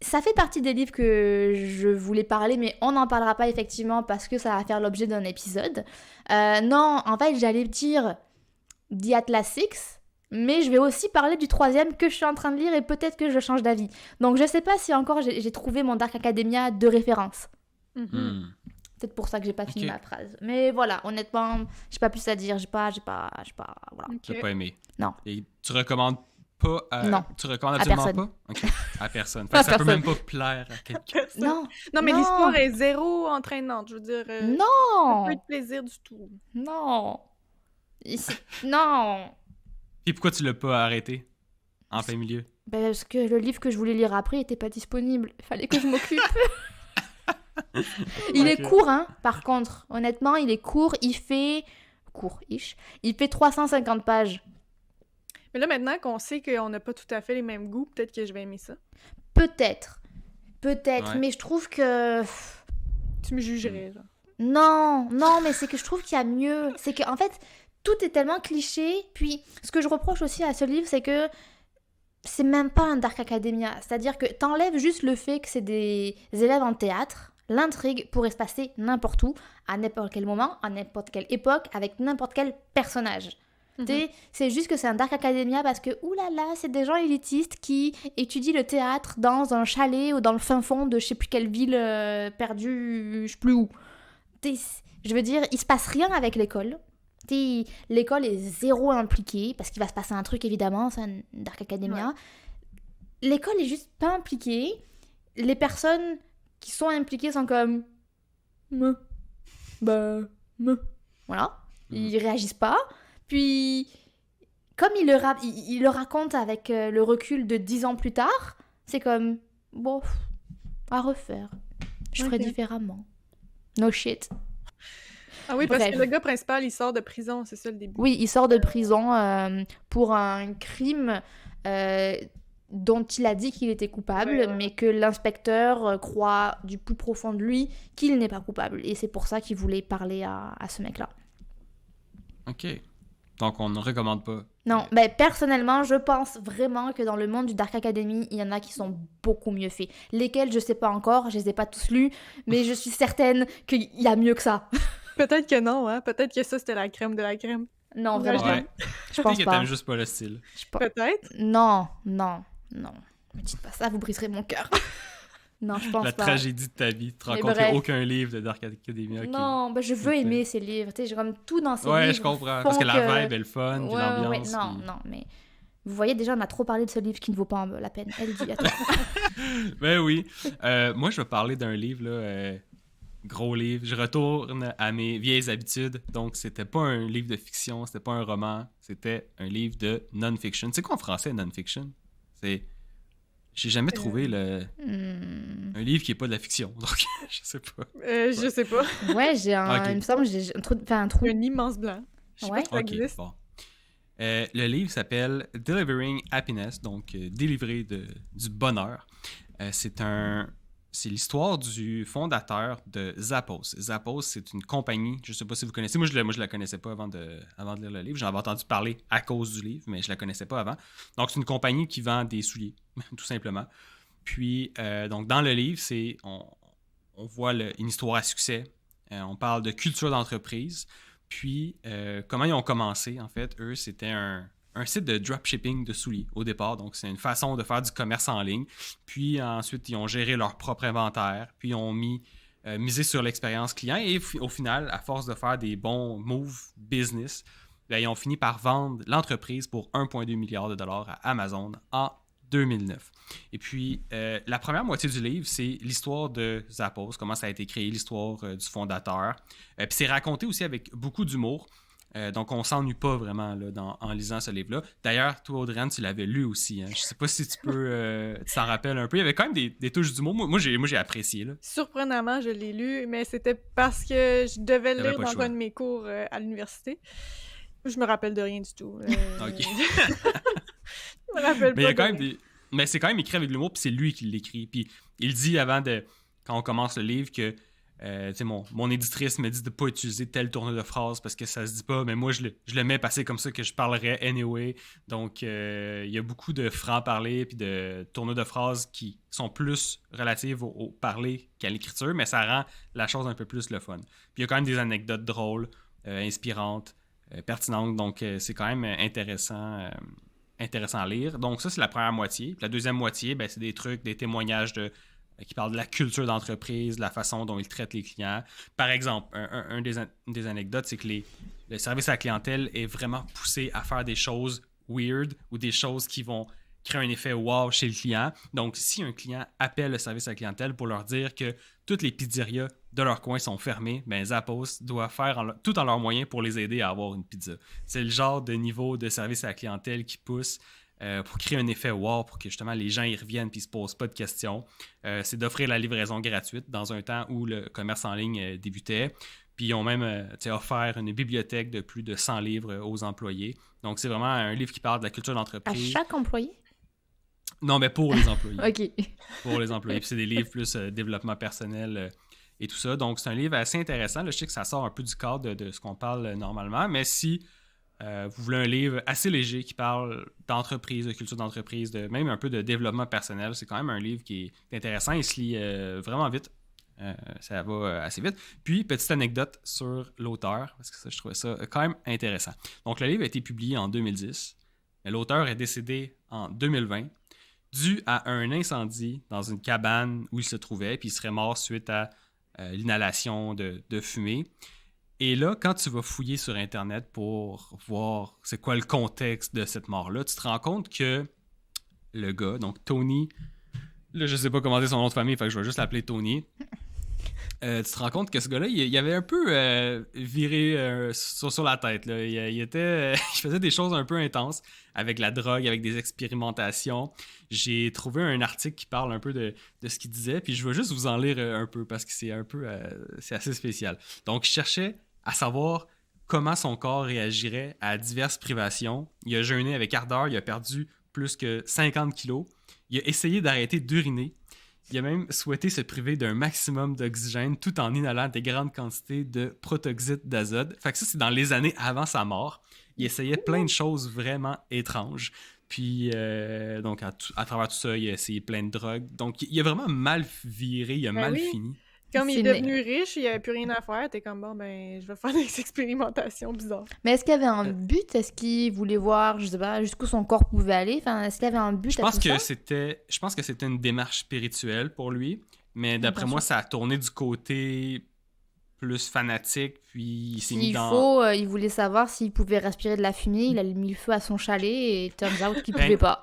[SPEAKER 2] ça fait partie des livres que je voulais parler, mais on n'en parlera pas effectivement parce que ça va faire l'objet d'un épisode. Non, en fait, j'allais dire The Atlas Six, mais je vais aussi parler du troisième que je suis en train de lire et peut-être que je change d'avis. Donc je sais pas si encore j'ai trouvé mon Dark Academia de référence. Peut-être pour ça que j'ai pas fini ma phrase. Mais voilà, honnêtement, j'ai pas plus à dire. J'ai pas, voilà.
[SPEAKER 1] T'as pas aimé?
[SPEAKER 2] Non.
[SPEAKER 1] Et tu recommandes pas à...
[SPEAKER 2] Non.
[SPEAKER 1] Tu recommandes absolument
[SPEAKER 2] personne.
[SPEAKER 1] pas? OK. À personne. Fait que ça peut même pas plaire à quelqu'un.
[SPEAKER 2] Non.
[SPEAKER 3] Non, mais l'histoire est zéro entraînante, je veux dire.
[SPEAKER 2] Non.
[SPEAKER 3] Pas de plaisir du tout.
[SPEAKER 2] Non. Non.
[SPEAKER 1] Et pourquoi tu l'as pas arrêté? en plein milieu?
[SPEAKER 2] Ben, parce que le livre que je voulais lire après était pas disponible. Il fallait que je m'occupe. Il est court, hein, par contre. Honnêtement, il est court. Il fait... Court-ish. Il fait 350 pages.
[SPEAKER 3] Mais là, maintenant qu'on sait qu'on n'a pas tout à fait les mêmes goûts, peut-être que je vais aimer ça.
[SPEAKER 2] Peut-être,
[SPEAKER 1] Ouais.
[SPEAKER 2] mais je trouve que...
[SPEAKER 3] Tu me jugerais, genre.
[SPEAKER 2] Non, mais c'est que je trouve qu'il y a mieux. C'est que en fait, tout est tellement cliché. Puis, ce que je reproche aussi à ce livre, c'est que c'est même pas un Dark Academia. C'est-à-dire que t'enlèves juste le fait que c'est des élèves en théâtre. L'intrigue pourrait se passer n'importe où, à n'importe quel moment, à n'importe quelle époque, avec n'importe quel personnage. C'est juste que c'est un Dark Academia parce que, oulala, c'est des gens élitistes qui étudient le théâtre dans un chalet ou dans le fin fond de je sais plus quelle ville perdue, je sais plus où. Je veux dire, il se passe rien avec l'école. L'école est zéro impliquée parce qu'il va se passer un truc, évidemment, c'est un Dark Academia.
[SPEAKER 3] Ouais.
[SPEAKER 2] L'école est juste pas impliquée. Les personnes qui sont impliquées sont comme... Voilà. Ils réagissent pas. Puis, comme il le raconte avec le recul de 10 ans plus tard, c'est comme... Bon, à refaire. Je ferais différemment. No shit.
[SPEAKER 3] Ah oui, parce
[SPEAKER 2] Bref.
[SPEAKER 3] que le gars principal, il sort de prison, c'est ça le début.
[SPEAKER 2] Oui, il sort de prison pour un crime dont il a dit qu'il était coupable,
[SPEAKER 3] Ouais.
[SPEAKER 2] mais que l'inspecteur croit du plus profond de lui qu'il n'est pas coupable. Et c'est pour ça qu'il voulait parler à ce mec-là.
[SPEAKER 1] OK. Donc, on ne recommande pas.
[SPEAKER 2] Non, ben personnellement, je pense vraiment que dans le monde du Dark Academy, il y en a qui sont beaucoup mieux faits. Lesquels, je sais pas encore, je les ai pas tous lus, mais je suis certaine qu'il y a mieux que ça.
[SPEAKER 3] Peut-être que non, hein. Peut-être que ça, c'était la crème de la crème.
[SPEAKER 2] Non, vraiment.
[SPEAKER 1] Ouais.
[SPEAKER 2] Je pense
[SPEAKER 1] Peut-être que
[SPEAKER 2] pas.
[SPEAKER 1] t'aimes juste pas le style.
[SPEAKER 3] Peut-être.
[SPEAKER 2] Non. Me dites pas ça, vous briserez mon cœur. Non, je pense
[SPEAKER 1] La
[SPEAKER 2] pas.
[SPEAKER 1] tragédie de ta vie. Tu
[SPEAKER 2] Mais
[SPEAKER 1] rencontres
[SPEAKER 2] bref.
[SPEAKER 1] aucun livre de Dark Academia. qui-
[SPEAKER 2] Non, ben je veux
[SPEAKER 1] Ok.
[SPEAKER 2] aimer ces livres. Tu sais, j'ai comme tout dans ces livres.
[SPEAKER 1] Ouais, je comprends.
[SPEAKER 2] font
[SPEAKER 1] Parce que la
[SPEAKER 2] que-
[SPEAKER 1] vibe est le fun, puis
[SPEAKER 2] Ouais,
[SPEAKER 1] l'ambiance.
[SPEAKER 2] non,
[SPEAKER 1] puis-
[SPEAKER 2] non, mais vous voyez déjà, on a trop parlé de ce livre qui ne vaut pas la peine. Elle dit à toi.
[SPEAKER 1] Ben oui. Moi, je vais parler d'un livre, là, gros livre. Je retourne à mes vieilles habitudes. Donc, c'était pas un livre de fiction, c'était pas un roman, c'était un livre de non-fiction. C'est quoi en français, non-fiction? C'est... J'ai jamais trouvé un livre qui est pas de la fiction, donc je sais pas.
[SPEAKER 3] Je sais pas.
[SPEAKER 2] Ouais, j'ai un.
[SPEAKER 1] Ok.
[SPEAKER 2] Il me semble que j'ai un trou.
[SPEAKER 3] Un immense blanc. Je sais
[SPEAKER 2] Ouais.
[SPEAKER 3] pas si ça
[SPEAKER 1] Ok,
[SPEAKER 3] existe.
[SPEAKER 1] bon. Le livre s'appelle Delivering Happiness, donc délivrer du bonheur. C'est l'histoire du fondateur de Zappos. Zappos, c'est une compagnie, je ne sais pas si vous connaissez, moi je la connaissais pas avant de lire le livre, j'en avais entendu parler à cause du livre, mais je la connaissais pas avant. Donc c'est une compagnie qui vend des souliers, tout simplement. Puis, donc dans le livre, on voit une histoire à succès, on parle de culture d'entreprise, puis comment ils ont commencé, en fait, eux, c'était un site de dropshipping de souliers au départ. Donc, c'est une façon de faire du commerce en ligne. Puis ensuite, ils ont géré leur propre inventaire. Puis ils ont misé sur l'expérience client. Et au final, à force de faire des bons moves business, ben, ils ont fini par vendre l'entreprise pour 1,2 milliard de dollars à Amazon en 2009. Et puis, la première moitié du livre, c'est l'histoire de Zappos, comment ça a été créé, l'histoire du fondateur. Puis c'est raconté aussi avec beaucoup d'humour. Donc, on s'ennuie pas vraiment là, en lisant ce livre-là. D'ailleurs, toi, Audrey, tu l'avais lu aussi. Hein. Je sais pas si tu peux... tu t'en rappelles un peu. Il y avait quand même des touches d'humour. Moi, j'ai apprécié. Là.
[SPEAKER 3] Surprenamment, je l'ai lu, mais c'était parce que je devais le
[SPEAKER 1] T'avais
[SPEAKER 3] lire
[SPEAKER 1] pas le
[SPEAKER 3] dans
[SPEAKER 1] choix.
[SPEAKER 3] un de mes cours à l'université. Je me rappelle de rien du tout.
[SPEAKER 1] Ok.
[SPEAKER 3] Je me rappelle
[SPEAKER 1] Mais il y
[SPEAKER 3] pas
[SPEAKER 1] a quand
[SPEAKER 3] de
[SPEAKER 1] même des... Mais c'est quand même écrit avec de l'humour, puis c'est lui qui l'écrit. Puis il dit quand on commence le livre que tu sais, mon éditrice me dit de ne pas utiliser telle tournure de phrase parce que ça se dit pas, mais moi je le mets passer comme ça que je parlerais anyway. Donc il y a beaucoup de franc-parler puis de tournures de phrases qui sont plus relatives au parler qu'à l'écriture, mais ça rend la chose un peu plus le fun. Puis il y a quand même des anecdotes drôles, inspirantes, pertinentes, donc c'est quand même intéressant à lire. Donc ça, c'est la première moitié. Puis la deuxième moitié, ben, c'est des trucs, des témoignages qui parlent de la culture d'entreprise, de la façon dont ils traitent les clients. Par exemple, des anecdotes, c'est que le service à la clientèle est vraiment poussé à faire des choses weird ou des choses qui vont créer un effet wow chez le client. Donc, si un client appelle le service à la clientèle pour leur dire que toutes les pizzerias de leur coin sont fermées, ben Zappos doit faire tout en leurs moyens pour les aider à avoir une pizza. C'est le genre de niveau de service à la clientèle qui pousse. pour créer un effet wow, pour que justement les gens y reviennent et ne se posent pas de questions. C'est d'offrir la livraison gratuite dans un temps où le commerce en ligne débutait. Puis ils ont même offert une bibliothèque de plus de 100 livres aux employés. Donc c'est vraiment un livre qui parle de la culture
[SPEAKER 2] À
[SPEAKER 1] d'entreprise.
[SPEAKER 2] chaque employé?
[SPEAKER 1] Non, mais pour les employés.
[SPEAKER 2] OK.
[SPEAKER 1] Pour les employés. Puis c'est des livres plus développement personnel et tout ça. Donc c'est un livre assez intéressant. Là, je sais que ça sort un peu du cadre de ce qu'on parle normalement, mais si vous voulez un livre assez léger qui parle d'entreprise, de culture d'entreprise, même un peu de développement personnel, c'est quand même un livre qui est intéressant. Il se lit vraiment vite. Ça va assez vite. Puis, petite anecdote sur l'auteur, parce que ça, je trouvais ça quand même intéressant. Donc, le livre a été publié en 2010, mais l'auteur est décédé en 2020 dû à un incendie dans une cabane où il se trouvait, puis il serait mort suite à l'inhalation de fumée. Et là, quand tu vas fouiller sur Internet pour voir c'est quoi le contexte de cette mort-là, tu te rends compte que le gars, donc Tony, là, je sais pas comment dire son nom de famille, fait que je vais juste l'appeler Tony. Tu te rends compte que ce gars-là, il avait un peu viré sur la tête. Là. Il faisait des choses un peu intenses avec la drogue, avec des expérimentations. J'ai trouvé un article qui parle un peu de ce qu'il disait, puis je vais juste vous en lire un peu parce que c'est assez spécial. Donc, je cherchais à savoir comment son corps réagirait à diverses privations. Il a jeûné avec ardeur, il a perdu plus que 50 kilos. Il a essayé d'arrêter d'uriner. Il a même souhaité se priver d'un maximum d'oxygène tout en inhalant des grandes quantités de protoxyde d'azote. Fait que ça, c'est dans les années avant sa mort. Il essayait plein de choses vraiment étranges. Puis, donc, à travers tout ça, il a essayé plein de drogues. Donc, il a vraiment mal viré, il a mal fini.
[SPEAKER 3] Comme il est devenu riche, il n'y avait plus rien à faire, t'es comme, bon, ben, je vais faire des expérimentations bizarres.
[SPEAKER 2] Mais est-ce qu'il y avait un but? Est-ce qu'il voulait voir, je sais pas, jusqu'où son corps pouvait aller? Enfin, est-ce qu'il y avait un but
[SPEAKER 1] je pense que c'était une démarche spirituelle pour lui, mais d'après moi, ça a tourné du côté plus fanatique, puis il s'est mis dans...
[SPEAKER 2] il voulait savoir s'il pouvait respirer de la fumée, il a mis le feu à son chalet et turns out qu'il pouvait pas.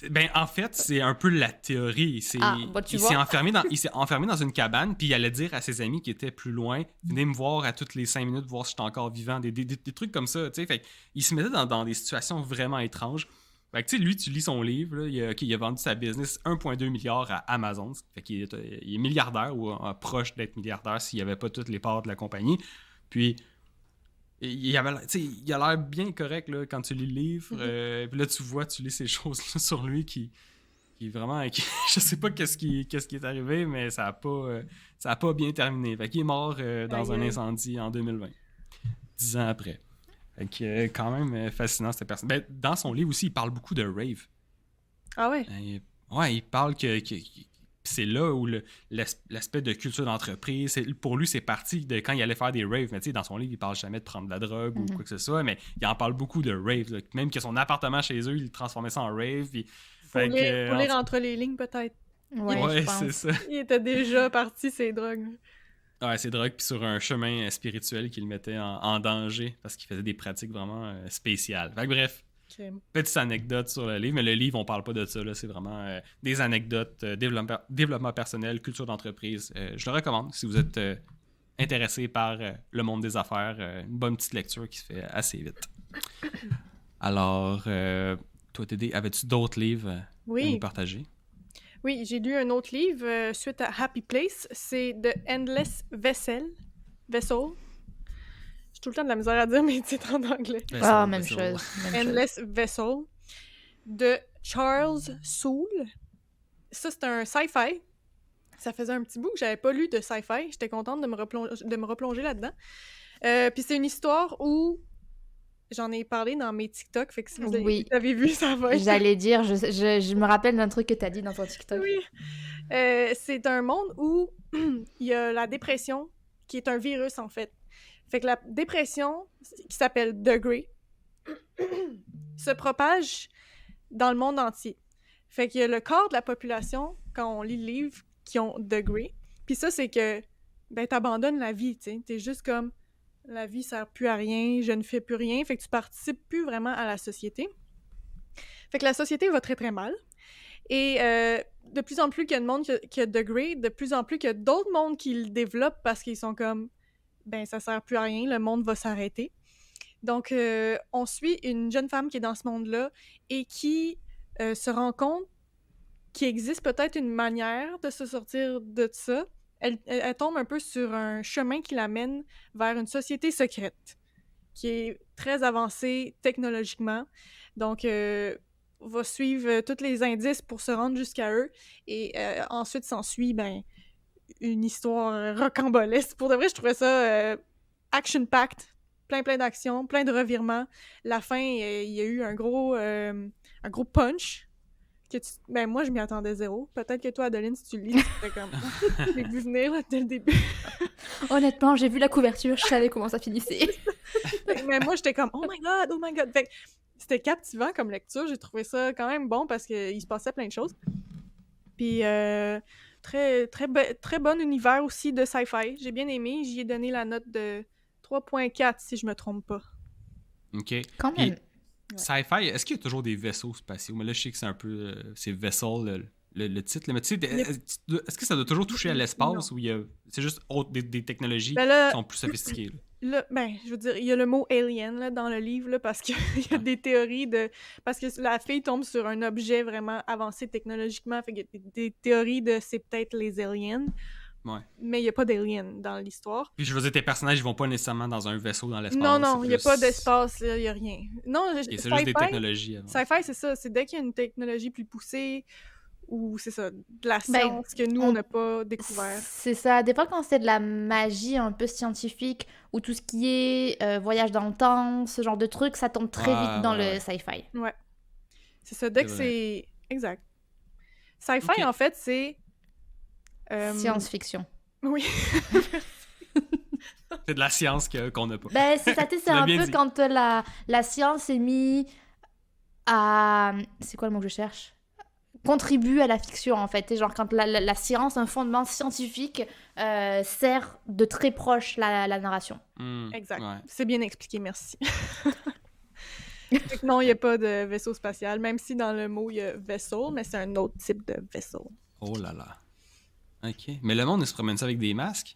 [SPEAKER 1] Ben, en fait, c'est un peu la théorie. Il s'est enfermé dans une cabane, puis il allait dire à ses amis qui étaient plus loin, venez me voir à toutes les 5 minutes, voir si j'étais encore vivant, des trucs comme ça, tu sais. Fait il se mettait dans des situations vraiment étranges. Fait que, tu sais, lui, tu lis son livre, là, il a vendu sa business 1,2 milliard à Amazon. Fait qu'il il est milliardaire ou proche d'être milliardaire s'il n'y avait pas toutes les parts de la compagnie. Puis... il a l'air bien correct là, quand tu lis le livre. Puis là, tu lis ces choses-là sur lui qui vraiment... je sais pas qu'est-ce qui est arrivé, mais ça a pas bien terminé. Fait qu'il est mort dans un incendie en 2020. 10 ans après. Fait que quand même fascinant, cette personne. Ben, dans son livre aussi, il parle beaucoup de rave.
[SPEAKER 3] Ah ouais?
[SPEAKER 1] Il parle que c'est là où l'aspect de culture d'entreprise, pour lui, c'est parti de quand il allait faire des raves. Mais tu sais, dans son livre, il parle jamais de prendre de la drogue ou quoi que ce soit, mais il en parle beaucoup de raves. Là. Même que son appartement chez eux, il transformait ça en rave. Puis,
[SPEAKER 3] faut lire entre les lignes, peut-être.
[SPEAKER 2] Ouais,
[SPEAKER 1] c'est ça.
[SPEAKER 3] Il était déjà parti, ces drogues.
[SPEAKER 1] Ouais, ces drogues, puis sur un chemin spirituel qui le mettait en danger parce qu'il faisait des pratiques vraiment spéciales. Fait que bref.
[SPEAKER 3] Okay.
[SPEAKER 1] Petite anecdote sur le livre, mais le livre, on parle pas de ça, là, c'est vraiment des anecdotes, développement personnel, culture d'entreprise. Je le recommande si vous êtes intéressé par le monde des affaires, une bonne petite lecture qui se fait assez vite. Alors, toi, Tédé, avais-tu d'autres livres à nous partager?
[SPEAKER 3] Oui, j'ai lu un autre livre suite à Happy Place, c'est The Endless Vessel. Tout le temps de la misère à dire mes titres en anglais.
[SPEAKER 2] Même chose.
[SPEAKER 3] Endless Vessel de Charles Soule. Ça, c'est un sci-fi. Ça faisait un petit bout que j'avais pas lu de sci-fi. J'étais contente de me replonger là-dedans. Puis c'est une histoire où j'en ai parlé dans mes TikTok. Fait que si vous avez vu, ça va être...
[SPEAKER 2] J'allais dire, je me rappelle d'un truc que t'as dit dans ton TikTok.
[SPEAKER 3] Oui. C'est un monde où il y a la dépression, qui est un virus, en fait. Fait que la dépression, qui s'appelle The Grey, se propage dans le monde entier. Fait qu'il y a le quart de la population, quand on lit le livre, qui ont The Grey. Puis ça, c'est que, ben, t'abandonnes la vie, tu sais. T'es juste comme, la vie sert plus à rien, je ne fais plus rien. Fait que tu participes plus vraiment à la société. Fait que la société va très, très mal. Et de plus en plus qu'il y a de monde qui a The Grey, de plus en plus qu'il y a d'autres mondes qui le développent parce qu'ils sont comme... ben ça sert plus à rien, le monde va s'arrêter. Donc, on suit une jeune femme qui est dans ce monde-là et qui se rend compte qu'il existe peut-être une manière de se sortir de ça. Elle tombe un peu sur un chemin qui l'amène vers une société secrète qui est très avancée technologiquement. Donc, va suivre tous les indices pour se rendre jusqu'à eux. Et ensuite, s'ensuit une histoire rocambolesque. Pour de vrai, je trouvais ça action-packed. Plein d'actions, plein de revirements. La fin, il y a eu un gros punch. Moi, je m'y attendais zéro. Peut-être que toi, Adeline, si tu le lis, c'était comme... J'ai vu venir là, dès le début.
[SPEAKER 2] Honnêtement, j'ai vu la couverture, je savais comment ça finissait.
[SPEAKER 3] Mais moi, j'étais comme « Oh my God! » Fait que c'était captivant comme lecture. J'ai trouvé ça quand même bon parce qu'il se passait plein de choses. Puis, très bon univers aussi de sci-fi. J'ai bien aimé. J'y ai donné la note de 3.4, si je me trompe pas.
[SPEAKER 1] OK.
[SPEAKER 2] Quand même.
[SPEAKER 1] Sci-fi, est-ce qu'il y a toujours des vaisseaux spatiaux? Mais là, je sais que c'est un peu... c'est Vessel, le titre. Mais tu sais, est-ce que ça doit toujours toucher à l'espace ou c'est juste des technologies qui sont plus sophistiquées?
[SPEAKER 3] Là, je veux dire, il y a le mot alien là, dans le livre là, parce qu'il y a des théories de... Parce que la fille tombe sur un objet vraiment avancé technologiquement, fait qu'il y a des théories de c'est peut-être les aliens.
[SPEAKER 1] Ouais.
[SPEAKER 3] Mais il n'y a pas d'aliens dans l'histoire.
[SPEAKER 1] Puis je veux dire, tes personnages, ils vont pas nécessairement dans un vaisseau dans l'espace.
[SPEAKER 3] Non, il n'y a pas d'espace, il n'y a rien. Non,
[SPEAKER 1] c'est juste des technologies.
[SPEAKER 3] Sci-fi, c'est ça. C'est dès qu'il y a une technologie plus poussée ou c'est ça, de la science que nous, on n'a pas découvert.
[SPEAKER 2] C'est ça. Des fois, quand c'est de la magie un peu scientifique ou tout ce qui est voyage dans le temps, ce genre de truc, ça tombe très vite dans le sci-fi.
[SPEAKER 3] Ouais. C'est ça. Dès que c'est... Exact. Sci-fi, en fait, c'est...
[SPEAKER 2] Science-fiction.
[SPEAKER 3] Oui.
[SPEAKER 1] C'est de la science qu'on n'a pas.
[SPEAKER 2] C'est ça, c'est un peu dit. Quand la science est mise à... C'est quoi le mot que je cherche? Contribue à la fiction, en fait. Et genre, quand la science, un fondement scientifique, sert de très proche la narration.
[SPEAKER 3] Exact.
[SPEAKER 1] Ouais.
[SPEAKER 3] C'est bien expliqué, merci. Non, il n'y a pas de vaisseau spatial, même si dans le mot, il y a vaisseau, mais c'est un autre type de vaisseau.
[SPEAKER 1] Oh là là. OK. Mais le monde, il se promène ça avec des masques?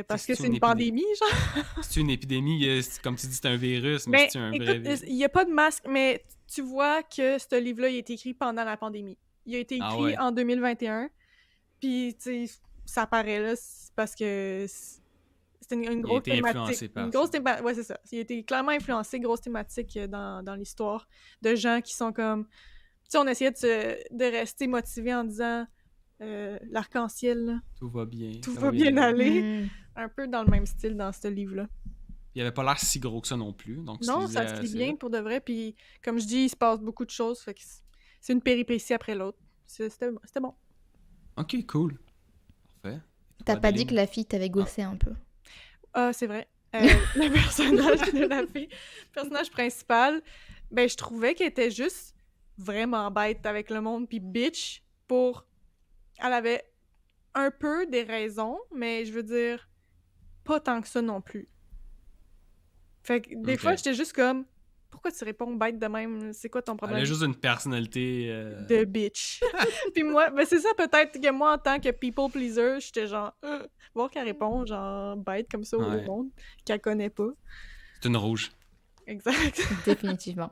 [SPEAKER 3] Parce que c'est une pandémie, genre?
[SPEAKER 1] C'est une épidémie, comme tu dis, c'est un virus, mais c'est un vrai virus.
[SPEAKER 3] Il n'y a pas de masque, mais tu vois que ce livre-là, il a été écrit pendant la pandémie. Il a été écrit en 2021, puis, tu sais, ça paraît, là, parce que c'était une grosse thématique. Ouais, c'est ça. Il a été clairement influencé, grosse thématique dans l'histoire, de gens qui sont comme... Tu sais, on essayait de rester motivés en disant... l'arc-en-ciel, là.
[SPEAKER 1] Tout va bien.
[SPEAKER 3] Tout va bien aller. Un peu dans le même style dans ce livre-là.
[SPEAKER 1] Il avait pas l'air si gros que ça non plus. Donc
[SPEAKER 3] non, ça se lit bien pour de vrai. Puis, comme je dis, il se passe beaucoup de choses. Fait que c'est une péripétie après l'autre. C'était bon.
[SPEAKER 1] Ok, cool. Parfait.
[SPEAKER 2] T'as pas dit que la fille t'avait gossé un peu?
[SPEAKER 3] Ah, c'est vrai. Le personnage de la fille, le personnage principal, je trouvais qu'elle était juste vraiment bête avec le monde. Puis bitch pour... Elle avait un peu des raisons, mais je veux dire, pas tant que ça non plus. Fait que des fois, j'étais juste comme, pourquoi tu réponds bête de même? C'est quoi ton problème?
[SPEAKER 1] Elle a juste une personnalité...
[SPEAKER 3] de bitch. Puis moi, c'est ça peut-être que moi, en tant que people pleaser, j'étais genre, voir qu'elle répond genre bête comme ça au monde, qu'elle connaît pas.
[SPEAKER 1] C'est une rouge.
[SPEAKER 3] Exact.
[SPEAKER 2] Définitivement.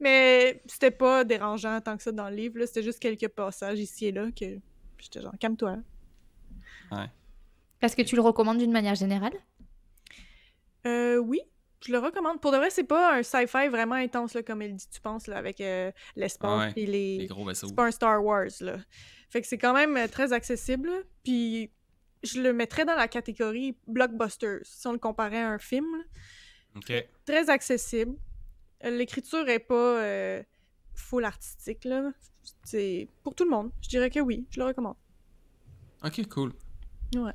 [SPEAKER 3] Mais c'était pas dérangeant tant que ça dans le livre, là. C'était juste quelques passages ici et là que j'étais genre, calme-toi.
[SPEAKER 1] Ouais.
[SPEAKER 2] Est-ce que tu le recommandes d'une manière générale?
[SPEAKER 3] Oui, je le recommande. Pour de vrai, c'est pas un sci-fi vraiment intense, là, comme elle dit, tu penses, là, avec l'espace et les
[SPEAKER 1] gros vaisseaux.
[SPEAKER 3] C'est pas un Star Wars, là. Fait que c'est quand même très accessible, puis je le mettrais dans la catégorie blockbuster, si on le comparait à un film. Là.
[SPEAKER 1] OK.
[SPEAKER 3] Très accessible. L'écriture est pas full artistique, là. C'est pour tout le monde. Je dirais que oui, je le recommande.
[SPEAKER 1] OK, cool.
[SPEAKER 3] Ouais.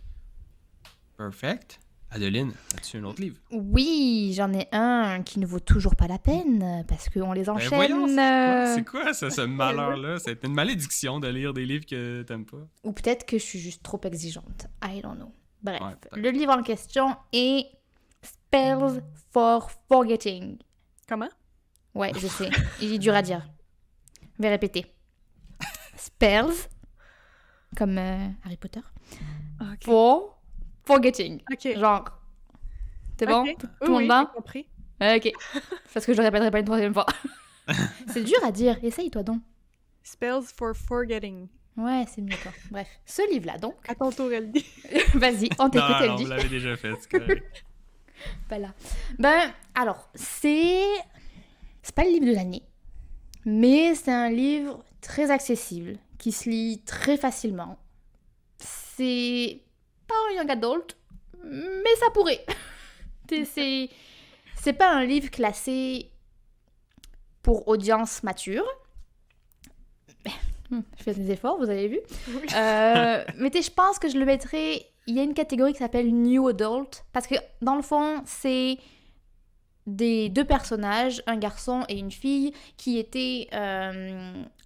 [SPEAKER 1] Perfect. Adeline, as-tu un autre livre?
[SPEAKER 2] Oui, j'en ai un qui ne vaut toujours pas la peine, parce qu'on les enchaîne.
[SPEAKER 1] Voyons, c'est quoi ça, ce malheur-là? C'est une malédiction de lire des livres que t'aimes pas.
[SPEAKER 2] Ou peut-être que je suis juste trop exigeante. I don't know. Bref,
[SPEAKER 1] Ouais,
[SPEAKER 2] le livre en question est Spells for Forgetting.
[SPEAKER 3] Comment?
[SPEAKER 2] Ouais, je sais. Il est dur à dire. Je vais répéter. Spells, comme Harry Potter,
[SPEAKER 3] Okay.
[SPEAKER 2] for Forgetting.
[SPEAKER 3] OK.
[SPEAKER 2] Genre, C'est bon?
[SPEAKER 3] Ok.
[SPEAKER 2] Tout le monde va?
[SPEAKER 3] j'ai compris.
[SPEAKER 2] Ok. Parce que je le répéterai pas une troisième fois. C'est dur à dire. Essaye-toi donc.
[SPEAKER 3] Spells for forgetting.
[SPEAKER 2] Ouais, c'est mieux, toi. Bref. Ce livre-là, donc.
[SPEAKER 3] À ton tour, elle dit.
[SPEAKER 2] Vas-y, on t'écoute,
[SPEAKER 1] Non,
[SPEAKER 2] elle
[SPEAKER 1] non,
[SPEAKER 2] dit.
[SPEAKER 1] vous l'avez déjà fait, c'est correct.
[SPEAKER 2] Voilà. Ben, alors, c'est pas le livre de l'année, mais c'est un livre très accessible, qui se lit très facilement. C'est pas un young adult, mais ça pourrait. C'est pas un livre classé pour audience mature. Je fais des efforts, vous avez vu. Mais je pense que je le mettrais... Il y a une catégorie qui s'appelle New Adult, parce que dans le fond, c'est deux personnages, un garçon et une fille, qui étaient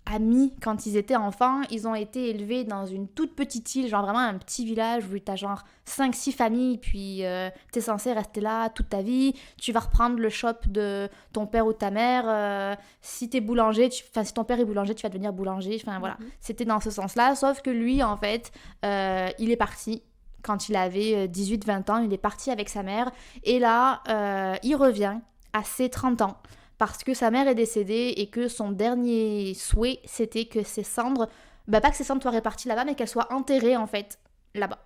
[SPEAKER 2] amis quand ils étaient enfants. Ils ont été élevés dans une toute petite île, genre vraiment un petit village où t'as genre 5-6 familles, puis t'es censé rester là toute ta vie. Tu vas reprendre le shop de ton père ou de ta mère. Si t'es boulanger, si ton père est boulanger, tu vas devenir boulanger. Enfin voilà, c'était dans ce sens-là. Sauf que lui, en fait, il est parti. Quand il avait 18-20 ans, il est parti avec sa mère. Et là, il revient à ses 30 ans. Parce que sa mère est décédée et que son dernier souhait, c'était que ses cendres... pas que ses cendres soient réparties là-bas, mais qu'elles soient enterrées, en fait, là-bas.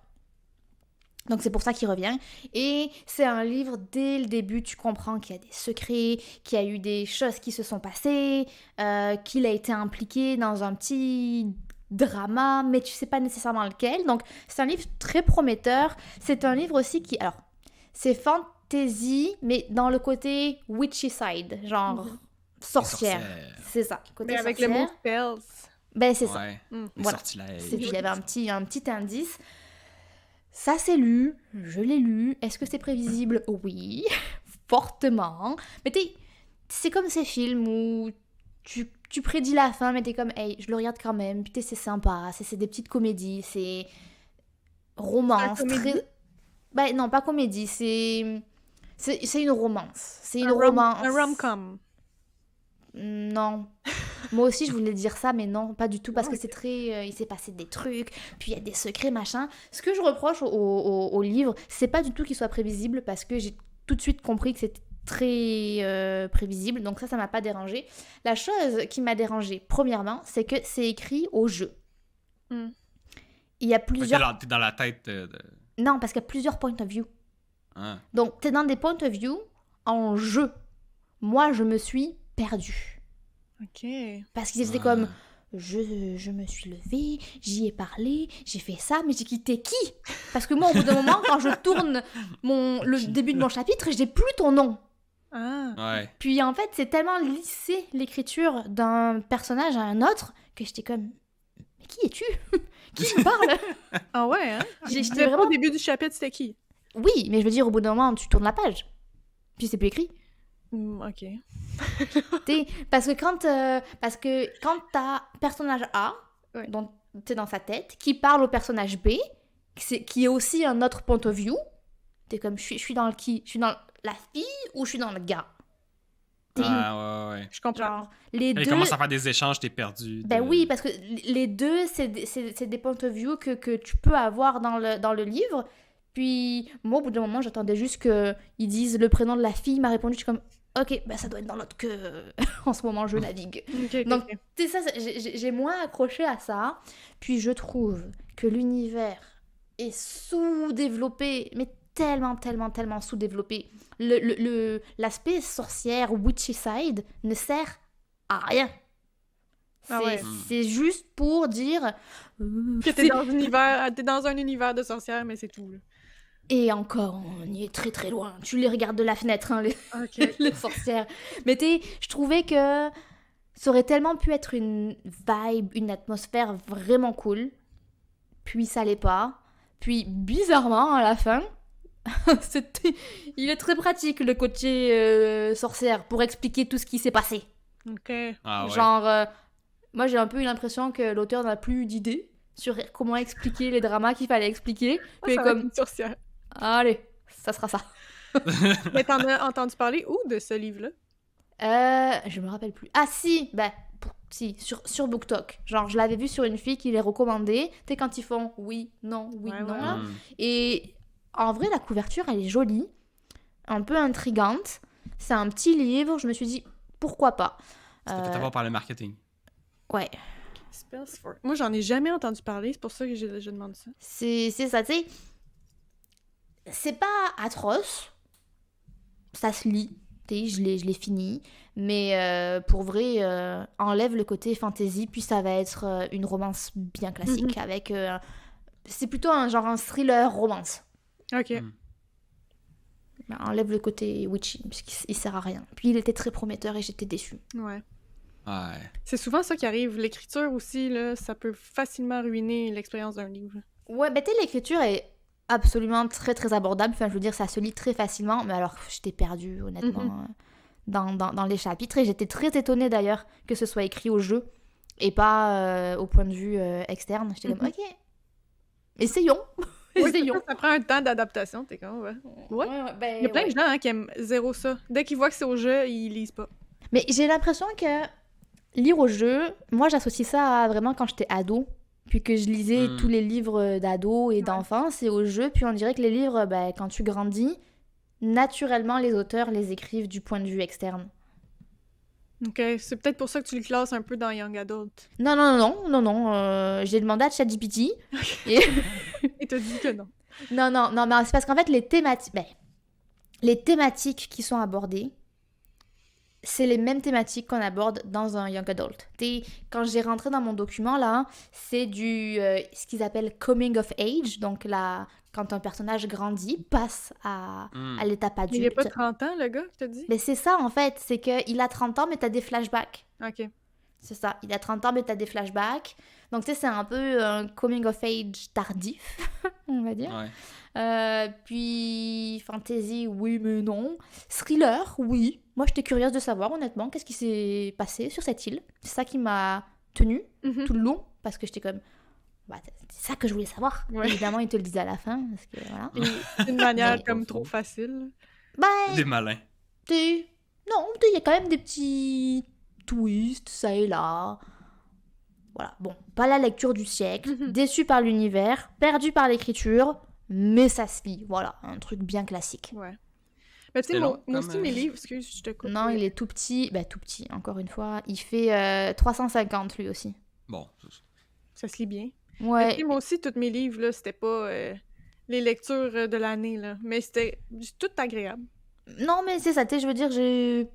[SPEAKER 2] Donc c'est pour ça qu'il revient. Et c'est un livre, dès le début, tu comprends qu'il y a des secrets, qu'il y a eu des choses qui se sont passées, qu'il a été impliqué dans un petit... drama, mais tu sais pas nécessairement lequel. Donc, c'est un livre très prometteur. C'est un livre aussi qui... Alors, c'est fantasy, mais dans le côté witchy side, genre sorcière. C'est ça. Côté
[SPEAKER 3] Mais avec
[SPEAKER 2] sorcière.
[SPEAKER 3] le mot spells.
[SPEAKER 2] Ben, c'est ça.
[SPEAKER 1] Ouais, les
[SPEAKER 2] Voilà.
[SPEAKER 1] sortilèges.
[SPEAKER 2] Il y avait un petit indice. Ça, c'est lu. Je l'ai lu. Est-ce que c'est prévisible? Oui. Fortement. Mais c'est comme ces films où tu prédis la fin, mais t'es comme, hey, je le regarde quand même. Puis c'est sympa. C'est des petites comédies. C'est romance.
[SPEAKER 3] C'est une comédie?
[SPEAKER 2] Ben non, pas comédie. C'est une romance. C'est une romance.
[SPEAKER 3] Un rom-com.
[SPEAKER 2] Non. Moi aussi, je voulais dire ça, mais non, pas du tout, parce que c'est très... il s'est passé des trucs, puis il y a des secrets, machin. Ce que je reproche au livre, c'est pas du tout qu'il soit prévisible, parce que j'ai tout de suite compris que c'était très prévisible, donc ça m'a pas dérangé. La chose qui m'a dérangée, premièrement, c'est que c'est écrit au jeu.
[SPEAKER 3] Mm.
[SPEAKER 2] Il y a plusieurs...
[SPEAKER 1] T'es dans la tête de...
[SPEAKER 2] Non, parce qu'il y a plusieurs points of view.
[SPEAKER 1] Ah.
[SPEAKER 2] Donc, t'es dans des points of view en jeu. Moi, je me suis perdue.
[SPEAKER 3] Ok.
[SPEAKER 2] Parce qu'ils étaient comme, je me suis levée, j'y ai parlé, j'ai fait ça, mais j'ai quitté qui? Parce que moi, au bout d'un moment, quand je tourne le début de mon chapitre, j'ai plus ton nom.
[SPEAKER 3] Ah.
[SPEAKER 1] Ouais.
[SPEAKER 2] Puis en fait, c'est tellement lissé l'écriture d'un personnage à un autre que j'étais comme, mais qui es-tu? Qui me parle?
[SPEAKER 3] Ah ouais, hein?
[SPEAKER 2] J'étais
[SPEAKER 3] J'étais
[SPEAKER 2] vraiment...
[SPEAKER 3] au début du chapitre, c'était qui?
[SPEAKER 2] Oui, mais je veux dire, au bout d'un moment, tu tournes la page. Puis c'est plus écrit.
[SPEAKER 3] Ok.
[SPEAKER 2] Parce que quand t'as personnage A,
[SPEAKER 3] Ouais.
[SPEAKER 2] dont t'es dans sa tête, qui parle au personnage B, qui est aussi un autre point of view, t'es comme, je suis dans le qui? Je suis dans la fille ou je suis dans le gars?
[SPEAKER 1] Ah, ouais.
[SPEAKER 3] Je comprends.
[SPEAKER 2] Genre, les
[SPEAKER 1] Elle
[SPEAKER 2] deux...
[SPEAKER 1] commence à faire des échanges, t'es perdu.
[SPEAKER 2] Ben oui, parce que les deux, c'est des points of view que tu peux avoir dans le livre. Puis moi, au bout d'un moment, j'attendais juste qu'ils disent le prénom de la fille. Il m'a répondu, je suis comme, ok, ben ça doit être dans l'autre que en ce moment je navigue.
[SPEAKER 3] Ok.
[SPEAKER 2] Donc, c'est ça, j'ai moins accroché à ça. Puis je trouve que l'univers est sous-développé, mais tellement sous-développé. L'aspect sorcière, witchy side, ne sert à rien.
[SPEAKER 3] Ah ouais.
[SPEAKER 2] C'est juste pour dire...
[SPEAKER 3] Que t'es dans un univers de sorcières, mais c'est tout. Là.
[SPEAKER 2] Et encore, on y est très loin. Tu les regardes de la fenêtre, hein,
[SPEAKER 3] Ok.
[SPEAKER 2] les sorcières. Mais je trouvais que ça aurait tellement pu être une vibe, une atmosphère vraiment cool. Puis ça l'est pas. Puis bizarrement, à la fin, il est très pratique le côté sorcière pour expliquer tout ce qui s'est passé.
[SPEAKER 3] Ok.
[SPEAKER 1] Ah, ouais.
[SPEAKER 2] Genre, moi j'ai un peu eu l'impression que l'auteur n'a plus eu d'idée sur comment expliquer les dramas qu'il fallait expliquer. Puis
[SPEAKER 3] Ça va être
[SPEAKER 2] comme,
[SPEAKER 3] une sorcière.
[SPEAKER 2] allez, ça sera ça.
[SPEAKER 3] Mais t'en as entendu parler où de ce livre-là?
[SPEAKER 2] Je me rappelle plus. Ah si, si, sur BookTok. Genre, je l'avais vu sur une fille qui les recommandait. Tu sais, quand ils font oui, non,
[SPEAKER 3] Ouais,
[SPEAKER 2] non.
[SPEAKER 3] ouais.
[SPEAKER 2] Là. Et en vrai, la couverture, elle est jolie. un peu intrigante. C'est un petit livre, je me suis dit, pourquoi pas.
[SPEAKER 1] C'était fait avoir par le marketing.
[SPEAKER 2] Ouais,
[SPEAKER 3] Spellsforce. Moi, j'en ai jamais entendu parler, c'est pour ça que je demande ça.
[SPEAKER 2] c'est ça, tu sais. C'est pas atroce. Ça se lit. Tu sais, je l'ai fini. Mais pour vrai, enlève le côté fantasy, puis ça va être une romance bien classique. Avec. C'est plutôt un thriller romance.
[SPEAKER 3] Ok.
[SPEAKER 2] Enlève le côté witchy, puisqu'il sert à rien. Puis il était très prometteur et j'étais déçue.
[SPEAKER 3] Ouais.
[SPEAKER 1] Ouais.
[SPEAKER 3] C'est souvent ça qui arrive. L'écriture aussi, là, ça peut facilement ruiner l'expérience d'un livre.
[SPEAKER 2] Ouais, ben tu sais, l'écriture est absolument très très abordable. Enfin, je veux dire, ça se lit très facilement. Mais alors, j'étais perdue, honnêtement, dans les chapitres. Et j'étais très étonnée d'ailleurs que ce soit écrit au jeu et pas au point de vue externe. J'étais comme, ok, essayons.
[SPEAKER 3] Oui,
[SPEAKER 2] Essayons.
[SPEAKER 3] ça prend un temps d'adaptation, t'es comme, ouais.
[SPEAKER 2] Ben,
[SPEAKER 3] Il y a plein de gens qui aiment zéro ça. Dès qu'ils voient que c'est au jeu, ils lisent pas.
[SPEAKER 2] Mais j'ai l'impression que lire au jeu, moi j'associe ça à vraiment quand j'étais ado, puis que je lisais tous les livres d'ado et d'enfance et au jeu, puis on dirait que les livres, ben, quand tu grandis, naturellement les auteurs les écrivent du point de vue externe.
[SPEAKER 3] Ok, c'est peut-être pour ça que tu le classes un peu dans Young Adult.
[SPEAKER 2] Non, j'ai demandé à ChatGPT. Et...
[SPEAKER 3] Il t'a dit que non.
[SPEAKER 2] Non, mais c'est parce qu'en fait les thématiques qui sont abordées, c'est les mêmes thématiques qu'on aborde dans un young adult. Quand j'ai rentré dans mon document, là, c'est ce qu'ils appellent coming of age, donc quand un personnage grandit, passe à l'étape adulte.
[SPEAKER 3] Il n'a pas 30 ans, le gars, que t'as dit?
[SPEAKER 2] Mais c'est ça, en fait, c'est qu'il a 30 ans, mais t'as des flashbacks.
[SPEAKER 3] Ok.
[SPEAKER 2] C'est ça, il a 30 ans, mais t'as des flashbacks. Donc, tu sais, c'est un peu un coming of age tardif, on va dire.
[SPEAKER 1] Ouais.
[SPEAKER 2] Puis, fantasy, oui, mais non. Thriller, oui. Moi, j'étais curieuse de savoir, honnêtement, qu'est-ce qui s'est passé sur cette île. C'est ça qui m'a tenue tout le long, parce que j'étais comme... Bah, c'est ça que je voulais savoir.
[SPEAKER 3] Ouais.
[SPEAKER 2] Évidemment, ils te le disent à la fin, parce que voilà.
[SPEAKER 3] C'est une manière
[SPEAKER 1] Non,
[SPEAKER 3] comme
[SPEAKER 1] pas
[SPEAKER 3] trop
[SPEAKER 1] faux.
[SPEAKER 3] facile.
[SPEAKER 2] Ben,
[SPEAKER 1] Des malins.
[SPEAKER 2] non, il y a quand même des petits twists, ça et là. Voilà, bon, pas la lecture du siècle, déçu par l'univers, perdu par l'écriture, mais ça se lit. Voilà, un truc bien classique.
[SPEAKER 3] Ouais. Mais tu sais,
[SPEAKER 1] C'est
[SPEAKER 3] moi
[SPEAKER 1] long,
[SPEAKER 3] aussi,
[SPEAKER 1] comme,
[SPEAKER 3] mes livres, excuse, je te coupe.
[SPEAKER 2] Non, il est tout petit, encore une fois. Il fait 350 lui aussi.
[SPEAKER 1] Bon.
[SPEAKER 3] Ça se lit bien. Mais tu
[SPEAKER 2] Ouais,
[SPEAKER 3] sais, moi aussi, tous mes livres, là, c'était pas les lectures de l'année, là. Mais c'était tout agréable.
[SPEAKER 2] non, mais c'est ça, tu sais, je veux dire, j'ai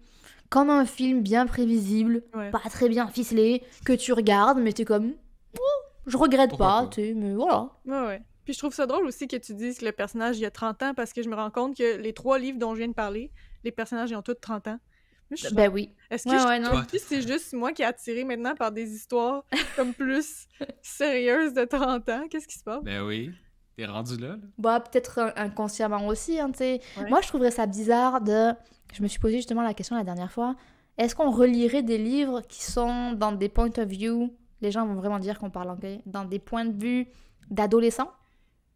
[SPEAKER 2] comme un film bien prévisible,
[SPEAKER 3] Ouais.
[SPEAKER 2] pas très bien ficelé, que tu regardes, mais t'es comme, oh, je regrette
[SPEAKER 1] Pourquoi
[SPEAKER 2] pas,
[SPEAKER 1] pas?
[SPEAKER 2] tu sais, mais voilà.
[SPEAKER 3] Ouais. Puis je trouve ça drôle aussi que tu dises que le personnage, il a 30 ans, parce que je me rends compte que les 3 livres dont je viens de parler, les personnages, ils ont tous 30 ans. Moi, je suis
[SPEAKER 2] Ben oui.
[SPEAKER 3] Est-ce que
[SPEAKER 2] Ouais, non.
[SPEAKER 3] c'est juste moi qui est attirée maintenant par des histoires comme plus sérieuses de 30 ans? Qu'est-ce qui se passe?
[SPEAKER 1] Ben oui. T'es rendu là.
[SPEAKER 2] Bah, peut-être inconsciemment aussi, hein, tu sais.
[SPEAKER 3] Ouais.
[SPEAKER 2] Moi, je trouverais ça bizarre de... Je me suis posé justement la question la dernière fois. Est-ce qu'on relirait des livres qui sont dans des points of view, les gens vont vraiment dire qu'on parle anglais, dans des points de vue d'adolescents?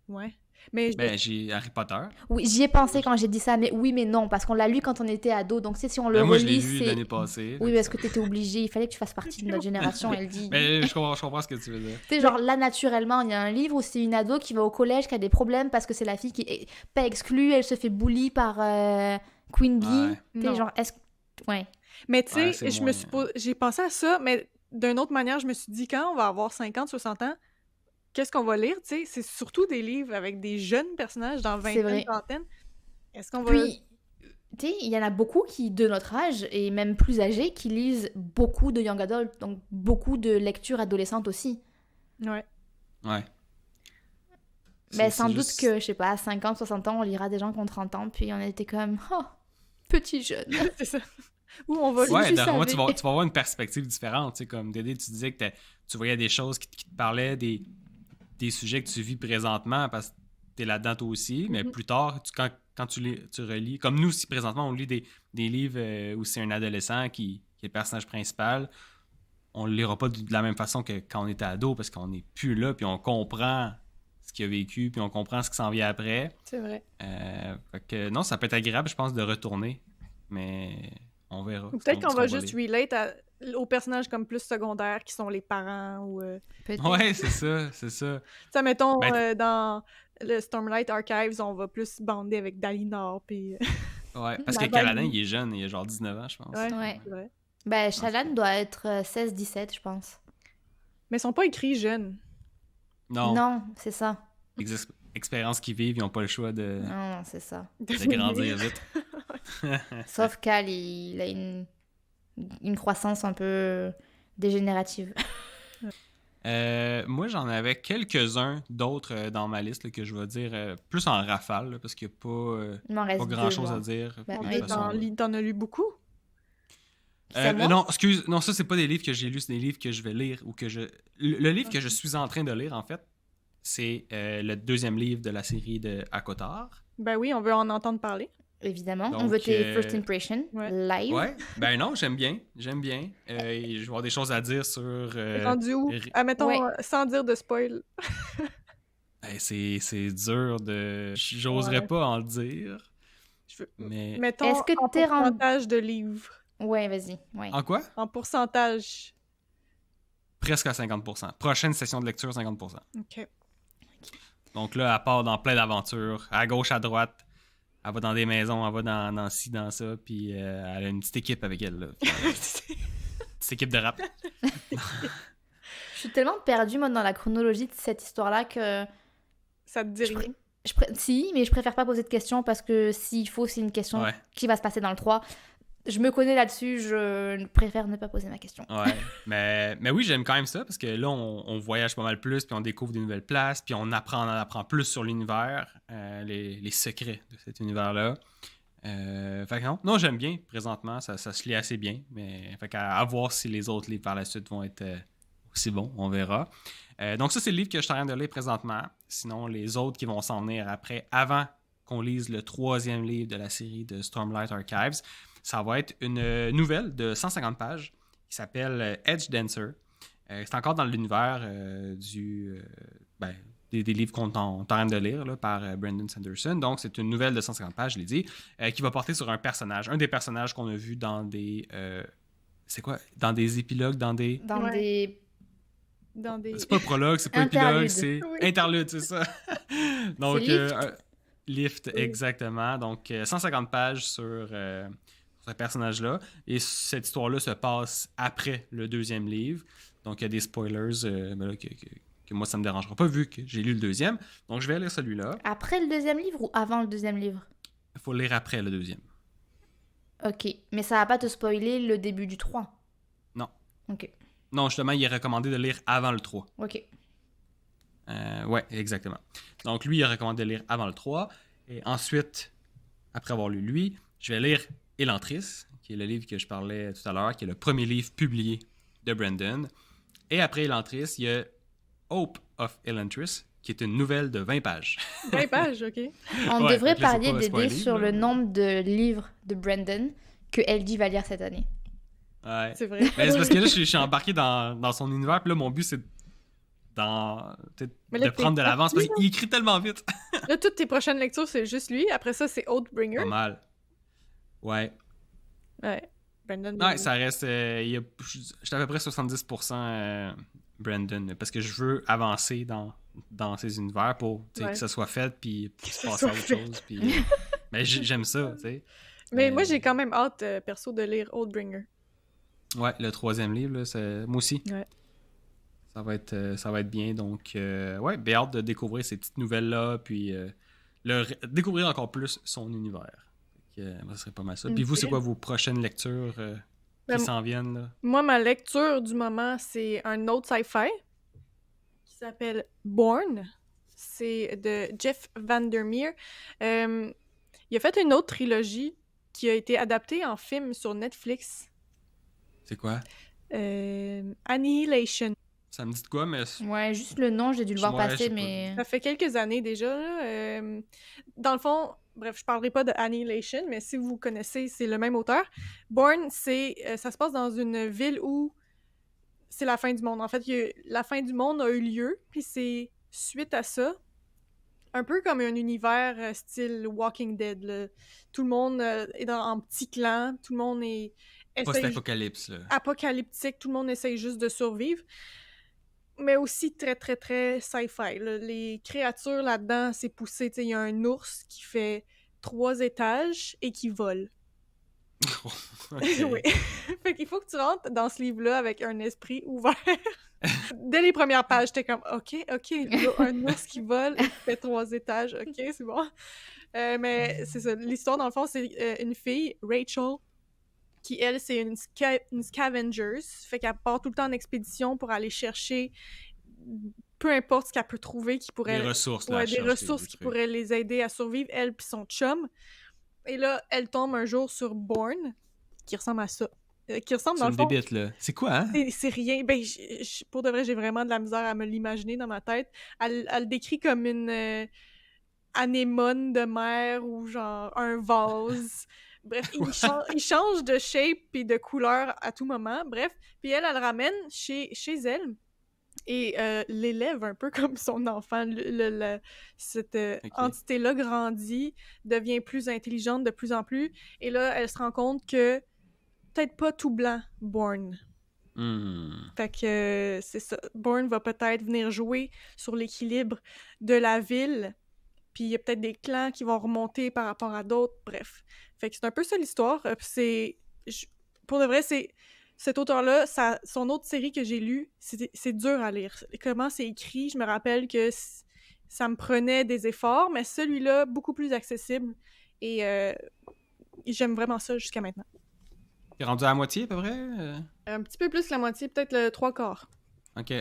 [SPEAKER 3] Ouais. Mais
[SPEAKER 1] Ben, j'ai Harry Potter.
[SPEAKER 2] Oui, j'y ai pensé quand j'ai dit ça, mais oui, mais non, parce qu'on l'a lu quand on était ado, donc tu sais, si on le
[SPEAKER 1] Ben, moi, je l'ai
[SPEAKER 2] relit,
[SPEAKER 1] lu
[SPEAKER 2] c'est...
[SPEAKER 1] l'année passée.
[SPEAKER 2] Oui, parce que t'étais obligé, il fallait que tu fasses partie de notre génération, elle dit.
[SPEAKER 1] Mais je comprends ce que tu veux dire.
[SPEAKER 2] Tu sais, genre là, naturellement, il y a un livre où c'est une ado qui va au collège, qui a des problèmes parce que c'est la fille qui est pas exclue, elle se fait bully par Queen Bee.
[SPEAKER 1] Ouais.
[SPEAKER 2] Tu sais,
[SPEAKER 3] Non.
[SPEAKER 2] genre, est-ce que... Ouais.
[SPEAKER 3] Mais tu sais,
[SPEAKER 1] Ouais, c'est
[SPEAKER 3] je me
[SPEAKER 1] moins,
[SPEAKER 3] suis j'ai pensé à ça, mais d'une autre manière, je me suis dit, quand on va avoir 50, 60 ans, qu'est-ce qu'on va lire, tu sais? C'est surtout des livres avec des jeunes personnages dans
[SPEAKER 2] C'est vrai.
[SPEAKER 3] vingtaine, trentaine. Est-ce qu'on va...
[SPEAKER 2] Puis, tu sais, il y en a beaucoup qui, de notre âge, et même plus âgés, qui lisent beaucoup de young adult, donc beaucoup de lectures adolescentes aussi.
[SPEAKER 3] Ouais.
[SPEAKER 1] Ouais.
[SPEAKER 2] Mais
[SPEAKER 1] C'est
[SPEAKER 2] sans doute
[SPEAKER 1] juste-
[SPEAKER 2] que, je sais pas, à 50, 60 ans, on lira des gens qui ont 30 ans, puis on était comme, oh, petit jeune.
[SPEAKER 3] C'est ça. Où on va
[SPEAKER 2] Si
[SPEAKER 1] Ouais,
[SPEAKER 2] tu
[SPEAKER 1] d'après moi,
[SPEAKER 2] savais.
[SPEAKER 1] tu vas avoir une perspective différente. Tu sais, comme Dédé, tu disais que tu voyais des choses qui te parlaient, des sujets que tu vis présentement parce que tu es là-dedans toi aussi. Mais plus tard, quand tu relis, comme nous, si présentement on lit des livres où c'est un adolescent qui est le personnage principal, on le lira pas de la même façon que quand on était ado parce qu'on n'est plus là, puis on comprend ce qu'il a vécu, puis on comprend ce qui s'en vient après.
[SPEAKER 3] C'est vrai.
[SPEAKER 1] Fait que, non, ça peut être agréable, je pense, de retourner. Mais on verra.
[SPEAKER 3] Ou peut-être
[SPEAKER 1] ce
[SPEAKER 3] qu'on va
[SPEAKER 1] lire.
[SPEAKER 3] juste relate aux personnages comme plus secondaires qui sont les parents ou...
[SPEAKER 2] Peut-être.
[SPEAKER 1] Ouais, c'est ça, c'est ça.
[SPEAKER 3] Tu sais, mettons,
[SPEAKER 1] Ben,
[SPEAKER 3] dans le Stormlight Archives, on va plus bander avec Dalinar, puis...
[SPEAKER 1] Ouais, parce que
[SPEAKER 3] Ben,
[SPEAKER 1] Kaladin, il est jeune, il a genre 19 ans, je pense.
[SPEAKER 3] Ouais,
[SPEAKER 2] Ouais.
[SPEAKER 3] c'est vrai.
[SPEAKER 2] Ben, Shallan doit être 16-17, je pense.
[SPEAKER 3] Mais ils sont pas écrits jeunes.
[SPEAKER 1] Non,
[SPEAKER 2] Non, c'est ça.
[SPEAKER 1] expériences qu'ils vivent, ils n'ont pas le choix de
[SPEAKER 2] Non, c'est ça.
[SPEAKER 1] de grandir vite.
[SPEAKER 2] Sauf Cal, il a une croissance un peu dégénérative.
[SPEAKER 1] Moi, j'en avais quelques-uns d'autres dans ma liste là, que je vais dire plus en rafale, là, parce qu'il n'y a
[SPEAKER 2] Il m'en reste
[SPEAKER 1] pas
[SPEAKER 2] deux,
[SPEAKER 1] grand-chose
[SPEAKER 2] moi.
[SPEAKER 1] à dire.
[SPEAKER 2] Ben,
[SPEAKER 1] de
[SPEAKER 2] oui,
[SPEAKER 1] toute façon.
[SPEAKER 3] T'en as lu beaucoup?
[SPEAKER 2] C'est moi?
[SPEAKER 1] Non, excuse, non, ça, c'est pas des livres que j'ai lus, c'est des livres que je vais lire ou que je. Le livre que je suis en train de lire, en fait, c'est le deuxième livre de la série de Akotar.
[SPEAKER 3] Ben oui, on veut en entendre parler.
[SPEAKER 2] Évidemment.
[SPEAKER 1] Donc,
[SPEAKER 2] On veut tes first impressions
[SPEAKER 3] ouais.
[SPEAKER 2] live.
[SPEAKER 1] Ouais, ben non, j'aime bien. Je vais avoir des choses à dire sur.
[SPEAKER 3] Rendu où? Admettons,
[SPEAKER 2] Ouais.
[SPEAKER 3] sans dire de spoil.
[SPEAKER 1] C'est dur de. J'oserais
[SPEAKER 3] Ouais.
[SPEAKER 1] pas en le dire.
[SPEAKER 3] Je veux-
[SPEAKER 1] Mais.
[SPEAKER 3] Mettons
[SPEAKER 2] Est-ce que
[SPEAKER 3] en
[SPEAKER 2] t'es rendu-
[SPEAKER 3] pourcentage de livres.
[SPEAKER 2] Ouais, vas-y. Ouais.
[SPEAKER 1] En quoi?
[SPEAKER 3] En pourcentage.
[SPEAKER 1] Presque à 50%. Prochaine session de lecture, 50%.
[SPEAKER 3] OK.
[SPEAKER 1] Donc là, elle part dans plein d'aventures, à gauche, à droite. Elle va dans des maisons, elle va dans ci, dans ça, puis elle a une petite équipe avec elle. Là. Petite équipe de rap.
[SPEAKER 2] Je suis tellement perdue, moi, dans la chronologie de cette histoire-là que...
[SPEAKER 3] Ça te dit
[SPEAKER 2] Je
[SPEAKER 3] rien?
[SPEAKER 2] Si, mais je préfère pas poser de questions parce que s'il faut, c'est une question
[SPEAKER 1] Ouais.
[SPEAKER 2] qui va se passer dans le 3. Je me connais là-dessus, je préfère ne pas poser ma question.
[SPEAKER 1] Ouais, mais oui, j'aime quand même ça parce que là, on voyage pas mal plus, puis on découvre des nouvelles places, puis on apprend plus sur l'univers, les secrets de cet univers-là. Fait que non, j'aime bien présentement, ça se lit assez bien, mais fait qu'à voir si les autres livres par la suite vont être aussi bons, on verra. Donc ça, c'est le livre que je suis en train de lire présentement. Sinon, les autres qui vont s'en venir après, avant qu'on lise le 3e livre de la série de Stormlight Archives, ça va être une nouvelle de 150 pages qui s'appelle Edge Dancer. C'est encore dans l'univers des livres qu'on est en train de lire là, par Brandon Sanderson. Donc, c'est une nouvelle de 150 pages, je l'ai dit, qui va porter sur un des personnages qu'on a vu dans des... c'est quoi? Dans des épilogues, dans des...
[SPEAKER 2] Dans
[SPEAKER 3] Ouais.
[SPEAKER 2] des...
[SPEAKER 3] Dans des...
[SPEAKER 1] C'est pas prologue, c'est pas
[SPEAKER 2] Interlude.
[SPEAKER 1] épilogue, c'est
[SPEAKER 3] Oui.
[SPEAKER 1] interlude, c'est ça. Donc,
[SPEAKER 2] Lift.
[SPEAKER 1] Lift,
[SPEAKER 3] Oui.
[SPEAKER 1] exactement. Donc, 150 pages sur ce personnage-là. Et cette histoire-là se passe après le 2e livre. Donc, il y a des spoilers ben là, que moi, ça me dérangera pas vu que j'ai lu le 2e. Donc, je vais lire celui-là.
[SPEAKER 2] Après le 2e livre ou avant le 2e livre?
[SPEAKER 1] Il faut le lire après le 2e.
[SPEAKER 2] Ok, mais ça va pas te spoiler le début du 3?
[SPEAKER 1] Non.
[SPEAKER 2] Ok,
[SPEAKER 1] Non, justement, il est recommandé de lire avant le 3.
[SPEAKER 2] ok.
[SPEAKER 1] Ouais, exactement. Donc, lui, il a recommandé de lire avant le 3. Et ensuite, après avoir lu lui, je vais lire Elantris, qui est le livre que je parlais tout à l'heure, qui est le premier livre publié de Brandon. Et après Elantris, il y a Hope of Elantris, qui est une nouvelle de 20 pages.
[SPEAKER 3] 20 pages, OK.
[SPEAKER 2] On
[SPEAKER 1] Ouais,
[SPEAKER 2] devrait
[SPEAKER 1] donc là, c'est
[SPEAKER 2] parler
[SPEAKER 1] pas
[SPEAKER 2] d'aider
[SPEAKER 1] spoiler,
[SPEAKER 2] sur
[SPEAKER 1] là.
[SPEAKER 2] le nombre de livres de Brandon que LG va lire cette année.
[SPEAKER 1] Ouais.
[SPEAKER 3] C'est vrai.
[SPEAKER 1] Ben, c'est parce que là, je suis embarqué dans son univers, puis là, mon but, c'est
[SPEAKER 3] Mais là,
[SPEAKER 1] de prendre de
[SPEAKER 3] t'es
[SPEAKER 1] l'avance, parce qu'il écrit tellement vite.
[SPEAKER 3] Là, toutes tes prochaines lectures, c'est juste lui. Après ça, c'est Oathbringer.
[SPEAKER 1] Pas mal. Ouais.
[SPEAKER 3] Ouais. Brandon.
[SPEAKER 1] Ouais, ça reste. J'étais à peu près 70% Brandon, parce que je veux avancer dans ces univers pour
[SPEAKER 3] Ouais.
[SPEAKER 1] que ça soit fait, puis
[SPEAKER 3] Que
[SPEAKER 1] se
[SPEAKER 3] ça
[SPEAKER 1] passer à
[SPEAKER 3] soit
[SPEAKER 1] autre
[SPEAKER 3] fait.
[SPEAKER 1] chose. Puis, mais j'aime ça, tu sais.
[SPEAKER 3] Mais moi, j'ai quand même hâte, perso, de lire Oathbringer.
[SPEAKER 1] Ouais, le 3e livre, là, moi aussi.
[SPEAKER 3] Ouais.
[SPEAKER 1] Ça va être bien. Donc, ouais, bien hâte de découvrir ces petites nouvelles-là, puis découvrir encore plus son univers. Ça serait pas mal ça. Puis vous, c'est quoi vos prochaines lectures
[SPEAKER 3] Ben,
[SPEAKER 1] qui s'en viennent, là?
[SPEAKER 3] Moi, ma lecture du moment, c'est un autre sci-fi qui s'appelle Born. C'est de Jeff Vandermeer. Il a fait une autre trilogie qui a été adaptée en film sur Netflix.
[SPEAKER 1] C'est quoi?
[SPEAKER 3] Annihilation.
[SPEAKER 1] Ça me dit de quoi, mais...
[SPEAKER 2] Ouais, juste le nom, j'ai dû le voir
[SPEAKER 1] Ouais, je
[SPEAKER 2] passer,
[SPEAKER 1] sais pas.
[SPEAKER 2] mais...
[SPEAKER 3] Ça fait quelques années déjà. Là. Dans le fond, bref, je parlerai pas de Annihilation, mais si vous connaissez, c'est le même auteur. Born, ça se passe dans une ville où c'est la fin du monde. En fait, la fin du monde a eu lieu, puis c'est suite à ça, un peu comme un univers style Walking Dead. Là. Tout le monde est en petit clan, tout le monde est
[SPEAKER 1] Post-apocalypse, là.
[SPEAKER 3] apocalyptique, tout le monde essaye juste de survivre. Mais aussi très, très, très sci-fi. Là. Les créatures là-dedans, c'est poussé. Il y a un ours qui fait 3 étages et qui vole.
[SPEAKER 1] Ok.
[SPEAKER 3] Oui. Fait qu'il faut que tu rentres dans ce livre-là avec un esprit ouvert. Dès les premières pages, j'étais comme « OK, là, un ours qui vole et qui fait 3 étages. OK, c'est bon. » Mais c'est ça. L'histoire, dans le fond, c'est une fille, Rachel, qui, elle, c'est une scavenger. Fait qu'elle part tout le temps en expédition pour aller chercher peu importe ce qu'elle peut trouver qui pourrait...
[SPEAKER 1] Des ressources, là,
[SPEAKER 3] Ouais,
[SPEAKER 1] elle
[SPEAKER 3] des
[SPEAKER 1] cherche
[SPEAKER 3] ressources
[SPEAKER 1] des
[SPEAKER 3] qui
[SPEAKER 1] trucs.
[SPEAKER 3] pourraient les aider à survivre, elle puis son chum. Et là, elle tombe un jour sur Bourne, qui ressemble à ça. Qui ressemble,
[SPEAKER 1] C'est
[SPEAKER 3] dans
[SPEAKER 1] une
[SPEAKER 3] le fond...
[SPEAKER 1] bébête, là. C'est quoi, hein?
[SPEAKER 3] C'est rien. Ben, pour de vrai, j'ai vraiment de la misère à me l'imaginer dans ma tête. Elle le décrit comme une anémone de mer ou genre un vase. Bref, il change de shape et de couleur à tout moment. Bref, puis elle le ramène chez elle et l'élève un peu comme son enfant. Cette
[SPEAKER 1] Ok.
[SPEAKER 3] entité-là grandit, devient plus intelligente de plus en plus. Et là, elle se rend compte que peut-être pas tout blanc, Bourne. Fait que c'est ça. Bourne va peut-être venir jouer sur l'équilibre de la ville. Puis il y a peut-être des clans qui vont remonter par rapport à d'autres. Bref. Fait que c'est un peu ça l'histoire. Pour de vrai, c'est... Cet auteur-là, son autre série que j'ai lue, c'est dur à lire. Comment c'est écrit, je me rappelle que ça me prenait des efforts, mais celui-là, beaucoup plus accessible. Et j'aime vraiment ça jusqu'à maintenant.
[SPEAKER 1] T'es rendu à la moitié, à peu près?
[SPEAKER 3] Un petit peu plus que la moitié, peut-être le 3/4.
[SPEAKER 1] Ok.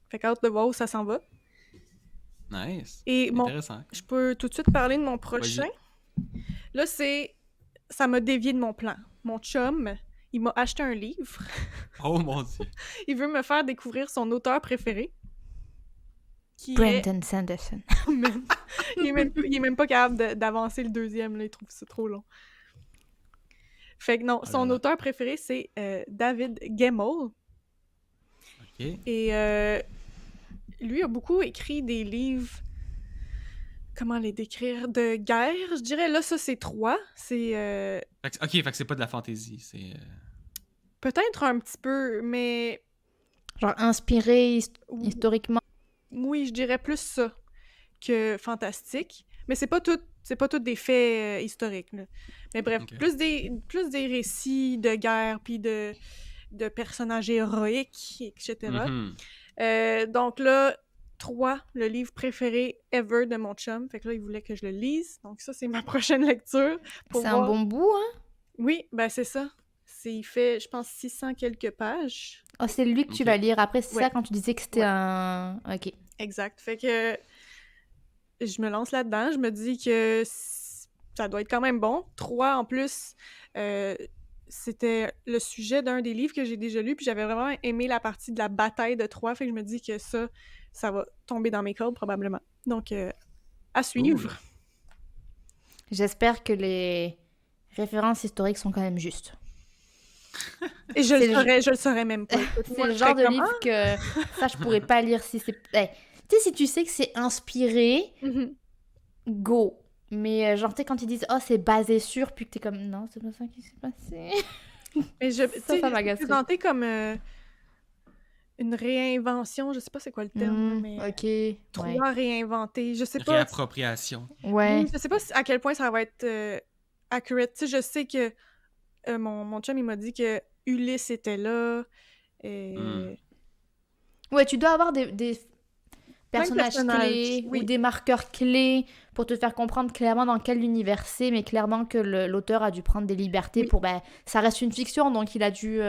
[SPEAKER 3] Fait qu'hâte de voir où ça s'en va.
[SPEAKER 1] Nice.
[SPEAKER 3] Et
[SPEAKER 1] Intéressant.
[SPEAKER 3] je peux tout de suite parler de mon prochain. Là, ça m'a dévié de mon plan. Mon chum, il m'a acheté un livre.
[SPEAKER 1] Oh mon Dieu.
[SPEAKER 3] Il veut me faire découvrir son auteur préféré. Qui
[SPEAKER 2] Brandon Sanderson.
[SPEAKER 3] il est même pas capable d'avancer le deuxième, là, il trouve ça trop long. Fait que non, son auteur préféré, c'est David Gemmell.
[SPEAKER 1] Ok.
[SPEAKER 3] Et lui a beaucoup écrit des livres, comment les décrire, de guerre, je dirais. Là, ça, c'est 3. C'est...
[SPEAKER 1] Ok, fait que c'est pas de la fantaisie, c'est...
[SPEAKER 3] Peut-être un petit peu, mais...
[SPEAKER 2] Genre inspiré historiquement.
[SPEAKER 3] Oui, je dirais plus ça que fantastique. Mais c'est pas tout des faits historiques, là. Mais bref,
[SPEAKER 1] Ok.
[SPEAKER 3] plus des récits de guerre, puis de personnages héroïques, etc. Donc là, 3, le livre préféré ever de mon chum. Fait que là, il voulait que je le lise. Donc ça, c'est ma prochaine lecture.
[SPEAKER 2] C'est un bon bout, hein?
[SPEAKER 3] Oui, ben c'est ça. Il fait, je pense, 600 quelques pages.
[SPEAKER 2] Oh, c'est lui que tu vas lire. Après, c'est
[SPEAKER 3] Ouais.
[SPEAKER 2] ça quand tu disais que c'était un... Ok.
[SPEAKER 3] Exact. Fait que je me lance là-dedans. Je me dis que ça doit être quand même bon. 3, en plus, c'était le sujet d'un des livres que j'ai déjà lu, puis j'avais vraiment aimé la partie de la bataille de Troie, fait que je me dis que ça va tomber dans mes cordes, probablement. Donc, à suivre.
[SPEAKER 2] J'espère que les références historiques sont quand même justes.
[SPEAKER 3] Et je le saurais même pas.
[SPEAKER 2] C'est le genre de livre que ça, je pourrais pas lire si c'est... Tu sais, si tu sais que c'est inspiré, go. Mais genre, tu sais, quand ils disent « Oh, c'est basé sur », puis que t'es comme « Non, c'est pas ça qui s'est passé. »
[SPEAKER 3] Mais
[SPEAKER 2] ça m'agacerait.
[SPEAKER 3] présenté comme une réinvention, je sais pas c'est quoi le terme, mais
[SPEAKER 2] ok.
[SPEAKER 3] Troie réinventé, je sais pas.
[SPEAKER 1] Réappropriation.
[SPEAKER 2] Ouais.
[SPEAKER 3] Je sais pas à quel point ça va être accurate. Tu sais, je sais que mon chum, il m'a dit que Ulysse était là.
[SPEAKER 2] Ouais, tu dois avoir des personnages clés ou des marqueurs clés pour te faire comprendre clairement dans quel univers c'est, mais clairement que l'auteur a dû prendre des libertés pour... ça reste une fiction, donc il a dû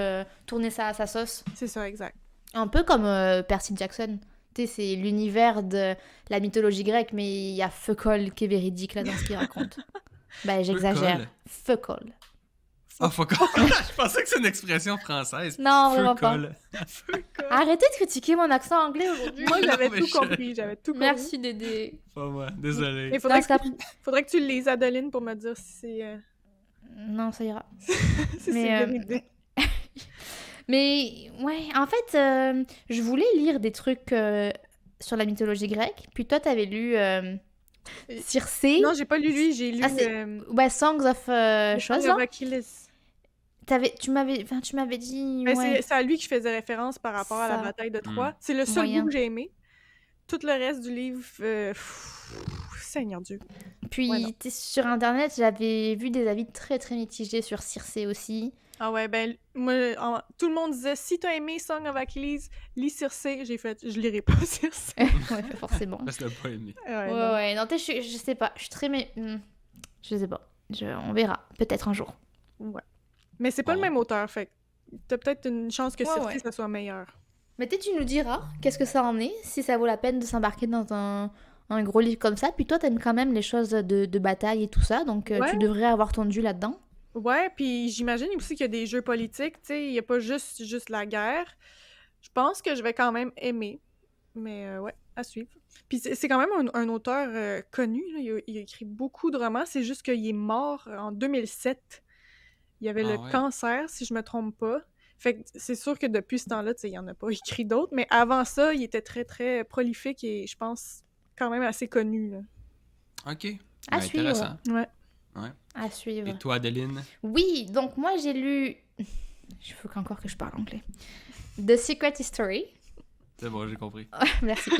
[SPEAKER 2] tourner ça à sa sauce.
[SPEAKER 3] C'est ça, exact.
[SPEAKER 2] Un peu comme Percy Jackson. Tu sais, c'est l'univers de la mythologie grecque, mais il y a fuck all qui est véridique là dans ce qu'il raconte. J'exagère. Fuck all.
[SPEAKER 1] Ah, fuck all. Je pensais que c'est une expression française.
[SPEAKER 2] Non, vraiment pas.
[SPEAKER 1] Fuck all.
[SPEAKER 2] Arrêtez de critiquer mon accent anglais aujourd'hui.
[SPEAKER 3] Moi, j'avais tout compris.
[SPEAKER 2] Merci d'aider.
[SPEAKER 1] Pas moi, désolé.
[SPEAKER 3] Il faudrait que tu le lises, Adeline, pour me dire si c'est...
[SPEAKER 2] Non, ça ira.
[SPEAKER 3] si c'est bonne idée.
[SPEAKER 2] Mais, ouais, en fait, je voulais lire des trucs sur la mythologie grecque. Puis toi, t'avais lu Circé.
[SPEAKER 3] Non, j'ai pas lu lui, j'ai lu...
[SPEAKER 2] Songs of choses, là. Tu m'avais dit...
[SPEAKER 3] C'est à lui que je faisais référence par rapport à la bataille de Troie. C'est le seul bout que j'ai aimé. Tout le reste du livre, Seigneur Dieu.
[SPEAKER 2] Puis,
[SPEAKER 3] Ouais, non.
[SPEAKER 2] sur Internet, j'avais vu des avis très, très mitigés sur Circé aussi.
[SPEAKER 3] Ah ouais, ben, moi, tout le monde disait, si t'as aimé Song of Achilles, lis Circé. J'ai fait, je lirai pas Circé.
[SPEAKER 2] Ouais, forcément.
[SPEAKER 1] Parce que t'as pas aimé.
[SPEAKER 3] Ouais,
[SPEAKER 2] Ouais. Non, je sais pas. Je suis très... Je sais pas. On verra. Peut-être un jour.
[SPEAKER 3] Ouais. Mais c'est pas
[SPEAKER 1] Bon.
[SPEAKER 3] le même auteur, fait que t'as peut-être une chance que
[SPEAKER 2] Ouais,
[SPEAKER 3] Circé,
[SPEAKER 2] ouais.
[SPEAKER 3] ça soit meilleur.
[SPEAKER 2] Mais peut-être tu nous diras qu'est-ce que ça en est, si ça vaut la peine de s'embarquer dans un gros livre comme ça. Puis toi, t'aimes quand même les choses de bataille et tout ça, donc
[SPEAKER 3] Ouais.
[SPEAKER 2] tu devrais avoir ton dû là-dedans.
[SPEAKER 3] Ouais, puis j'imagine aussi qu'il y a des jeux politiques, tu sais, il y a pas juste la guerre. Je pense que je vais quand même aimer, mais ouais, à suivre. Puis c'est quand même un auteur connu, là. Il a écrit beaucoup de romans, c'est juste qu'il est mort en 2007. Il avait le
[SPEAKER 1] ouais.
[SPEAKER 3] cancer, si je me trompe pas. Fait que c'est sûr que depuis ce temps-là, tu sais, il en a pas écrit d'autres, mais avant ça, il était très, très prolifique et je pense quand même assez connu, là.
[SPEAKER 1] OK.
[SPEAKER 2] À
[SPEAKER 1] Ben,
[SPEAKER 2] suivre.
[SPEAKER 1] intéressant.
[SPEAKER 3] Ouais.
[SPEAKER 2] À suivre.
[SPEAKER 1] Et toi, Adeline?
[SPEAKER 2] Oui, donc moi j'ai lu... Il faut encore que je parle anglais. The Secret History.
[SPEAKER 1] C'est bon, j'ai compris.
[SPEAKER 2] Merci.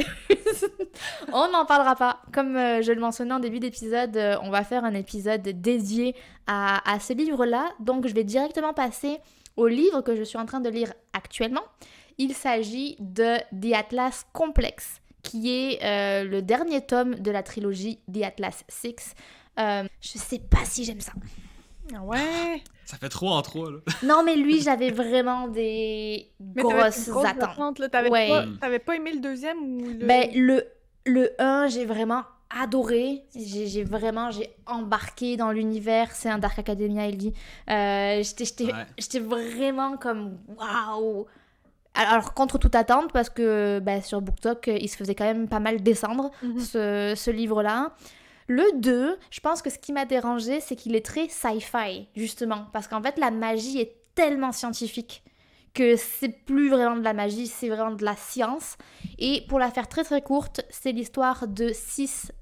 [SPEAKER 2] On n'en parlera pas. Comme je le mentionnais en début d'épisode, on va faire un épisode dédié à ce livre-là. Donc je vais directement passer au livre que je suis en train de lire actuellement. Il s'agit de The Atlas Complex, qui est le dernier tome de la trilogie The Atlas Six. Je sais pas si j'aime ça.
[SPEAKER 3] Ah ouais!
[SPEAKER 1] Ça fait 3 en 3, là.
[SPEAKER 2] Non, mais lui, j'avais vraiment des
[SPEAKER 3] Mais t'avais
[SPEAKER 2] grosses
[SPEAKER 3] une grosse
[SPEAKER 2] attentes.
[SPEAKER 3] là. T'avais
[SPEAKER 2] Ouais.
[SPEAKER 3] t'avais pas aimé le deuxième ou le...
[SPEAKER 2] Ben, le 1, j'ai vraiment adoré. J'ai embarqué dans l'univers. C'est un Dark Academia, il dit.
[SPEAKER 1] Ouais.
[SPEAKER 2] J'étais vraiment comme waouh! Alors, contre toute attente, parce que sur BookTok, il se faisait quand même pas mal descendre,
[SPEAKER 3] Mhm.
[SPEAKER 2] ce livre-là. Le 2, je pense que ce qui m'a dérangé, c'est qu'il est très sci-fi, justement. Parce qu'en fait, la magie est tellement scientifique que c'est plus vraiment de la magie, c'est vraiment de la science. Et pour la faire très très courte, c'est l'histoire de 6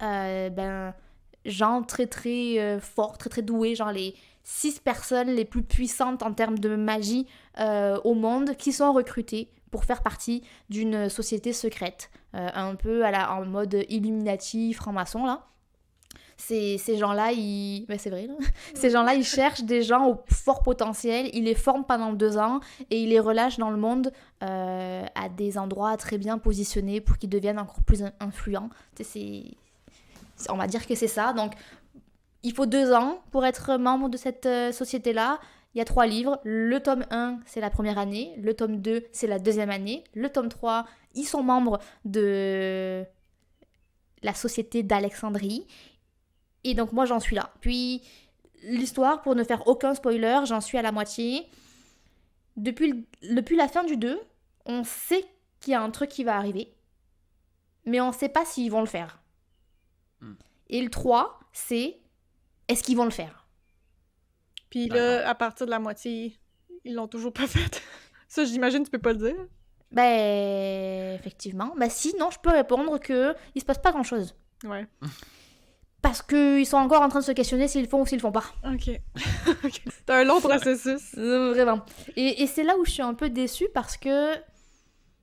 [SPEAKER 2] gens très très forts, très très doués, genre les 6 personnes les plus puissantes en termes de magie au monde qui sont recrutées pour faire partie d'une société secrète, un peu en mode Illuminati, franc-maçon là. Ces gens-là, c'est vrai, là. Ces gens-là, ils cherchent des gens au fort potentiel, ils les forment pendant 2 ans et ils les relâchent dans le monde à des endroits très bien positionnés pour qu'ils deviennent encore plus influents. On va dire que c'est ça. Donc, il faut 2 ans pour être membre de cette société-là. Il y a 3 livres. Le tome 1, c'est la première année. Le tome 2, c'est la deuxième année. Le tome 3, ils sont membres de la société d'Alexandrie. Et donc moi j'en suis là. Puis l'histoire, pour ne faire aucun spoiler, j'en suis à la moitié. Depuis la fin du 2, on sait qu'il y a un truc qui va arriver. Mais on ne sait pas s'ils vont le faire. Et le 3, c'est est-ce qu'ils vont le faire?
[SPEAKER 3] Puis là, à partir de la moitié, ils l'ont toujours pas fait. Ça, j'imagine, tu peux pas le dire.
[SPEAKER 2] Effectivement. Sinon, je peux répondre que il se passe pas grand-chose.
[SPEAKER 3] Ouais.
[SPEAKER 2] Parce qu'ils sont encore en train de se questionner s'ils le font ou s'ils le font pas.
[SPEAKER 3] OK. Ok. T'as un long processus.
[SPEAKER 2] Vraiment. Et c'est là où je suis un peu déçue parce que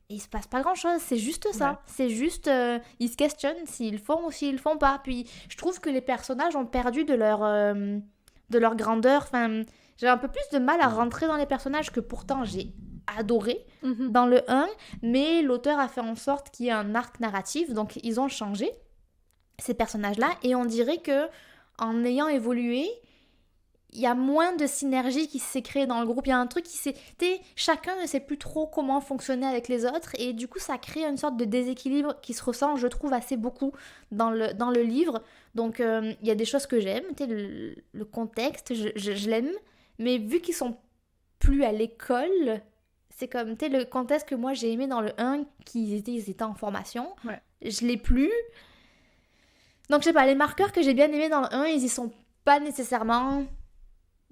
[SPEAKER 2] il se passe pas grand chose, c'est juste ça.
[SPEAKER 3] Ouais.
[SPEAKER 2] C'est juste, ils se questionnent s'ils le font ou s'ils le font pas. Puis je trouve que les personnages ont perdu de leur grandeur. Enfin, j'ai un peu plus de mal à rentrer dans les personnages que pourtant j'ai adoré
[SPEAKER 3] Mhm.
[SPEAKER 2] dans le 1, mais l'auteur a fait en sorte qu'il y ait un arc narratif, donc ils ont changé ces personnages-là, et on dirait que en ayant évolué, il y a moins de synergie qui s'est créée dans le groupe. Il y a un truc qui s'est... Chacun ne sait plus trop comment fonctionner avec les autres, et du coup ça crée une sorte de déséquilibre qui se ressent, je trouve, assez beaucoup dans le livre. Donc il y a des choses que j'aime, le contexte, je l'aime, mais vu qu'ils sont plus à l'école, c'est comme, le contexte que moi j'ai aimé dans le 1, ils étaient en formation,
[SPEAKER 3] Ouais.
[SPEAKER 2] je l'ai plus. Donc, je sais pas, les marqueurs que j'ai bien aimés dans le 1, ils y sont pas nécessairement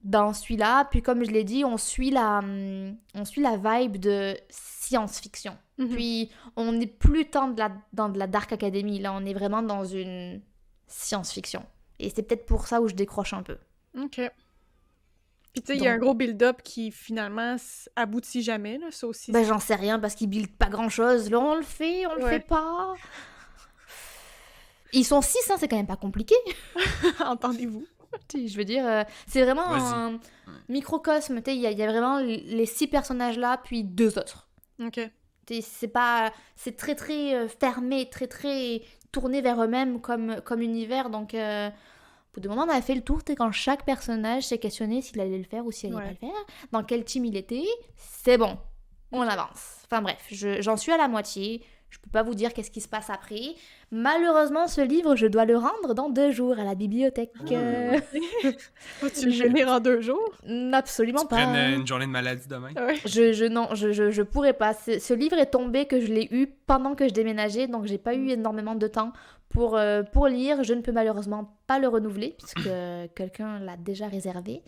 [SPEAKER 2] dans celui-là. Puis, comme je l'ai dit, on suit la vibe de science-fiction.
[SPEAKER 3] Mhm.
[SPEAKER 2] Puis, on n'est plus tant dans de la Dark Academy. Là, on est vraiment dans une science-fiction. Et c'est peut-être pour ça où je décroche un peu.
[SPEAKER 3] OK. Puis tu sais, il y a un
[SPEAKER 2] Donc-
[SPEAKER 3] gros build-up qui, finalement, aboutit jamais, là, ça aussi.
[SPEAKER 2] J'en sais rien parce qu'ils build pas grand-chose. Là, on le fait
[SPEAKER 3] Ouais.
[SPEAKER 2] pas. Ils sont 6, hein, c'est quand même pas compliqué.
[SPEAKER 3] Entendez-vous.
[SPEAKER 2] Je veux dire, c'est vraiment
[SPEAKER 1] Vas-y.
[SPEAKER 2] un microcosme. Il y a vraiment les 6 personnages-là, puis 2 autres.
[SPEAKER 3] OK.
[SPEAKER 2] C'est très, très fermé, très, très tourné vers eux-mêmes comme univers. Donc, au bout d'un moment, on a fait le tour. Quand chaque personnage s'est questionné s'il allait le faire ou s'il allait pas le faire, dans quel team il était, c'est bon. On avance. Enfin bref, j'en suis à la moitié. Je peux pas vous dire qu'est-ce qui se passe après. Malheureusement, ce livre, je dois le rendre dans 2 jours à la bibliothèque.
[SPEAKER 3] Vas-tu le venir en 2 jours?
[SPEAKER 2] Absolument
[SPEAKER 1] Tu
[SPEAKER 2] pas.
[SPEAKER 1] prennes une journée de maladie demain?
[SPEAKER 3] Ouais.
[SPEAKER 2] Je pourrais pas. Ce livre est tombé que je l'ai eu pendant que je déménageais, donc j'ai pas eu énormément de temps pour lire. Je ne peux malheureusement pas le renouveler puisque quelqu'un l'a déjà réservé.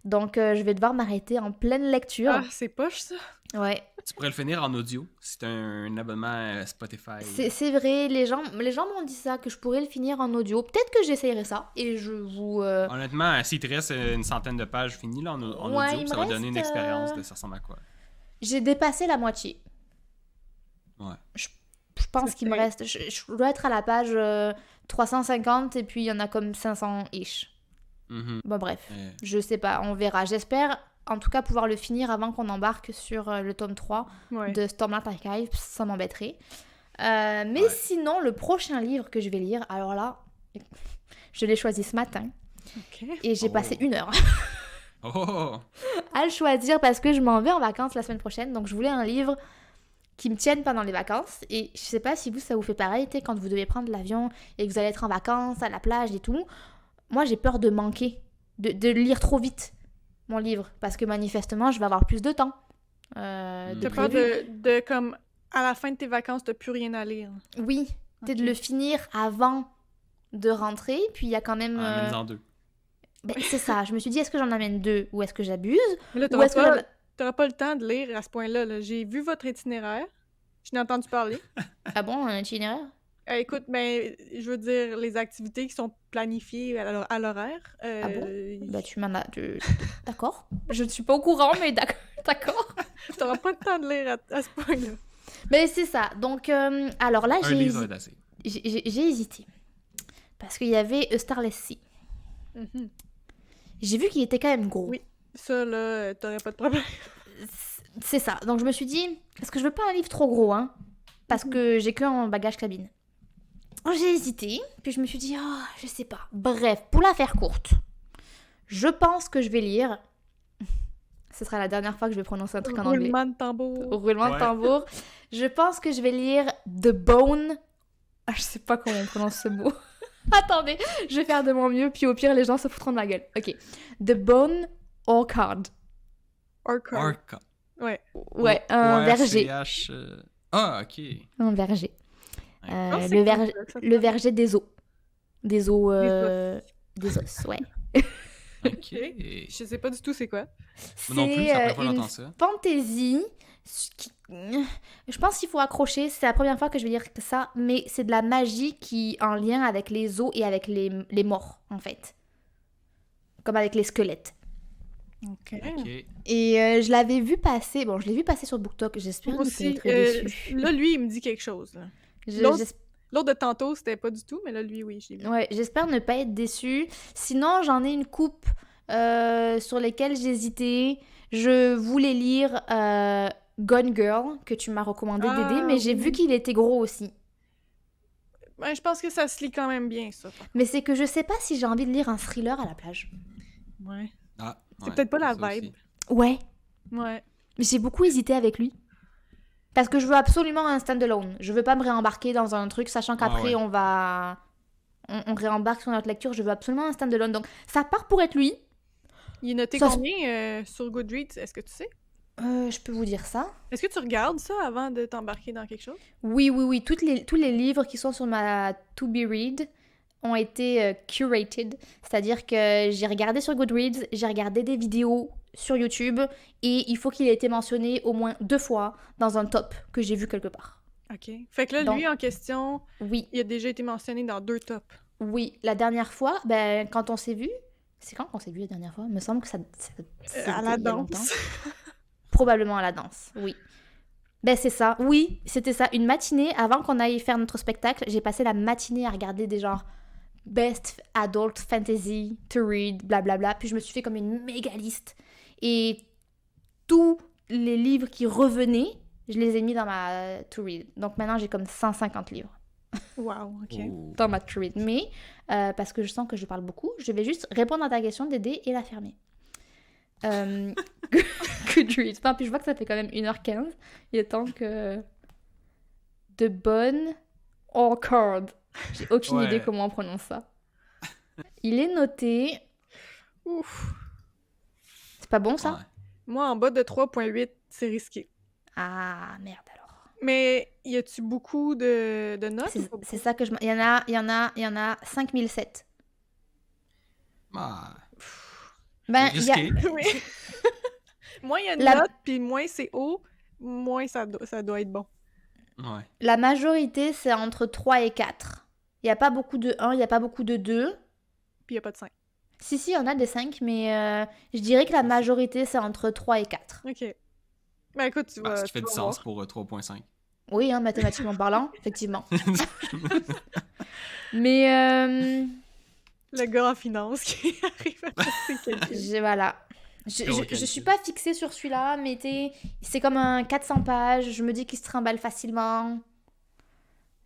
[SPEAKER 2] Donc je vais devoir m'arrêter en pleine lecture.
[SPEAKER 3] Ah, c'est poche, ça.
[SPEAKER 2] Ouais.
[SPEAKER 1] Tu pourrais le finir en audio si tu as un abonnement Spotify.
[SPEAKER 2] C'est vrai, les gens m'ont dit ça, que je pourrais le finir en audio. Peut-être que j'essayerai ça et je vous...
[SPEAKER 1] Honnêtement, s'il te reste une centaine de pages finies là, en
[SPEAKER 2] Ouais,
[SPEAKER 1] audio,
[SPEAKER 2] il
[SPEAKER 1] ça
[SPEAKER 2] me
[SPEAKER 1] va donner une
[SPEAKER 2] reste,
[SPEAKER 1] expérience de ça ressemble à quoi.
[SPEAKER 2] J'ai dépassé la moitié.
[SPEAKER 1] Ouais.
[SPEAKER 2] Je pense qu'il me reste... Je dois être à la page 350 et puis il y en a comme 500-ish.
[SPEAKER 1] Mhm.
[SPEAKER 2] Bon bref, je sais pas, on verra. J'espère en tout cas pouvoir le finir avant qu'on embarque sur le tome 3 de Stormlight Archive, ça m'embêterait. Mais sinon, le prochain livre que je vais lire, alors là, je l'ai choisi ce matin. Et j'ai passé 1 heure à le choisir parce que je m'en vais en vacances la semaine prochaine. Donc je voulais un livre qui me tienne pendant les vacances. Et je sais pas si ça vous fait pareil, quand vous devez prendre l'avion et que vous allez être en vacances, à la plage et tout. Moi, j'ai peur de manquer, de lire trop vite mon livre, parce que manifestement, je vais avoir plus de temps.
[SPEAKER 3] T'as peur de comme, à la fin de tes vacances, t'as plus rien à lire.
[SPEAKER 2] Oui, de le finir avant de rentrer, puis il y a quand même...
[SPEAKER 1] Amène-en 2.
[SPEAKER 2] Ben, c'est ça, je me suis dit, est-ce que j'en amène 2 ou est-ce que j'abuse?
[SPEAKER 3] Mais là, t'auras pas le temps de lire à ce point-là. Là. J'ai vu votre itinéraire, je n'ai entendu parler.
[SPEAKER 2] Ah bon, un itinéraire?
[SPEAKER 3] Écoute, mais je veux dire, les activités qui sont planifiées à l'horaire.
[SPEAKER 2] Ah bon? Ben, tu m'en as... D'accord. Je ne suis pas au courant, mais d'accord.
[SPEAKER 3] T'auras pas le temps de lire à ce point-là.
[SPEAKER 2] Mais c'est ça. Donc, alors là,
[SPEAKER 1] Un livre d'assez.
[SPEAKER 2] J'ai hésité. Parce qu'il y avait A Starless Sea.
[SPEAKER 3] Mm-hmm.
[SPEAKER 2] J'ai vu qu'il était quand même gros.
[SPEAKER 3] Oui, ça, là, t'aurais pas de problème.
[SPEAKER 2] C'est ça. Donc, je me suis dit, est-ce que je veux pas un livre trop gros, hein? Parce que j'ai qu'un bagage cabine. J'ai hésité, puis je me suis dit, je sais pas. Bref, pour la faire courte, je pense que je vais lire... Ce sera la dernière fois que je vais prononcer un truc en anglais.
[SPEAKER 3] Roulement de tambour.
[SPEAKER 2] Roulement de tambour. Je pense que je vais lire The Bone... je sais pas comment on prononce ce mot. Attendez, je vais faire de mon mieux, puis au pire, les gens se foutront de ma gueule. Ok. The Bone Orchard.
[SPEAKER 3] Orchard. Ouais.
[SPEAKER 2] Ouais, un verger.
[SPEAKER 1] Ah, ok.
[SPEAKER 2] Un verger. Le verger des os. Des os... Des os, ouais.
[SPEAKER 1] Ok.
[SPEAKER 3] Je sais pas du tout c'est quoi.
[SPEAKER 1] Moi non plus, c'est la première fois que
[SPEAKER 2] une
[SPEAKER 1] j'entends ça.
[SPEAKER 2] fantaisie. Je pense qu'il faut accrocher. C'est la première fois que je vais dire ça, mais c'est de la magie qui est en lien avec les os et avec les morts, en fait. Comme avec les squelettes.
[SPEAKER 3] Ok.
[SPEAKER 2] Et je l'avais vu passer. Bon, je l'ai vu passer sur BookTok. J'espère que vous être déçu.
[SPEAKER 3] Là, lui, il me dit quelque chose. Là. L'autre de tantôt, c'était pas du tout, mais là, lui, oui, je l'ai vu.
[SPEAKER 2] Ouais, j'espère ne pas être déçue. Sinon, j'en ai une coupe sur lesquelles j'hésitais. Je voulais lire Gone Girl, que tu m'as recommandé d'aider, mais j'ai vu qu'il était gros aussi.
[SPEAKER 3] Ben, je pense que ça se lit quand même bien, ça.
[SPEAKER 2] Mais c'est que je sais pas si j'ai envie de lire un thriller à la plage.
[SPEAKER 3] Ouais.
[SPEAKER 1] Ah,
[SPEAKER 3] c'est peut-être pas la vibe.
[SPEAKER 2] Ouais.
[SPEAKER 3] Ouais.
[SPEAKER 2] Mais j'ai beaucoup hésité avec lui. Parce que je veux absolument un stand-alone. Je veux pas me réembarquer dans un truc, sachant qu'après, on réembarque sur notre lecture. Je veux absolument un stand-alone. Donc, ça part pour être lui.
[SPEAKER 3] Il est noté combien sur Goodreads? Est-ce que tu sais?
[SPEAKER 2] Je peux vous dire ça.
[SPEAKER 3] Est-ce que tu regardes ça avant de t'embarquer dans quelque chose?
[SPEAKER 2] Oui. Tous les livres qui sont sur ma To Be Read ont été curated. C'est-à-dire que j'ai regardé sur Goodreads, j'ai regardé des vidéos sur YouTube et il faut qu'il ait été mentionné au moins 2 fois dans un top que j'ai vu quelque part.
[SPEAKER 3] OK. Fait que là, donc, lui en question,
[SPEAKER 2] oui.
[SPEAKER 3] Il a déjà été mentionné dans 2 tops.
[SPEAKER 2] Oui. La dernière fois, quand on s'est vu... C'est quand qu'on s'est vu la dernière fois? Il me semble que ça
[SPEAKER 3] à la danse.
[SPEAKER 2] Probablement à la danse, oui. Ben c'est ça, oui, c'était ça. Une matinée, avant qu'on aille faire notre spectacle, j'ai passé la matinée à regarder des genres Best Adult Fantasy to Read, blablabla. Puis je me suis fait comme une méga liste. Et tous les livres qui revenaient, je les ai mis dans ma to read. Donc maintenant, j'ai comme 150 livres
[SPEAKER 3] Wow, ok.
[SPEAKER 1] Oh.
[SPEAKER 2] dans ma to read. Mais parce que je sens que je parle beaucoup, je vais juste répondre à ta question, d'aider et la fermer. Goodreads. Enfin, puis je vois que ça fait quand même 1h15. Il est temps que... De bonne Orchard. J'ai aucune
[SPEAKER 1] Ouais.
[SPEAKER 2] idée comment on prononce ça. Il est noté...
[SPEAKER 3] Ouf.
[SPEAKER 2] C'est pas bon, ça?
[SPEAKER 1] Ouais.
[SPEAKER 3] Moi, en bas de 3.8, c'est risqué.
[SPEAKER 2] Ah, merde alors.
[SPEAKER 3] Mais y a-tu beaucoup de notes? ou pas
[SPEAKER 2] C'est
[SPEAKER 3] beaucoup?
[SPEAKER 2] ça que je... Il y en a 5007.
[SPEAKER 1] Ah,
[SPEAKER 2] Ben,
[SPEAKER 1] c'est
[SPEAKER 2] il y a...
[SPEAKER 1] risqué.
[SPEAKER 3] Oui. Moins il y a une
[SPEAKER 2] La-
[SPEAKER 3] note, puis moins c'est haut, moins ça doit être bon.
[SPEAKER 1] Ouais.
[SPEAKER 2] La majorité, c'est entre 3 et 4. Il n'y a pas beaucoup de 1, il n'y a pas beaucoup de 2.
[SPEAKER 3] Puis y a pas de 5.
[SPEAKER 2] Si, il y en a des 5, mais je dirais que la majorité, c'est entre 3 et 4.
[SPEAKER 3] Ok. Ben écoute, tu
[SPEAKER 1] Bah,
[SPEAKER 3] vas.
[SPEAKER 1] ce qui fait
[SPEAKER 3] tu
[SPEAKER 1] du
[SPEAKER 3] vas
[SPEAKER 1] sens
[SPEAKER 3] voir.
[SPEAKER 1] pour 3.5.
[SPEAKER 2] Oui, hein, mathématiquement parlant, effectivement. Mais
[SPEAKER 3] Le gars en finance qui arrive à faire ses calculs.
[SPEAKER 2] voilà. Je suis pas fixée sur celui-là, mais c'est comme un 400 pages. Je me dis qu'il se trimballe facilement.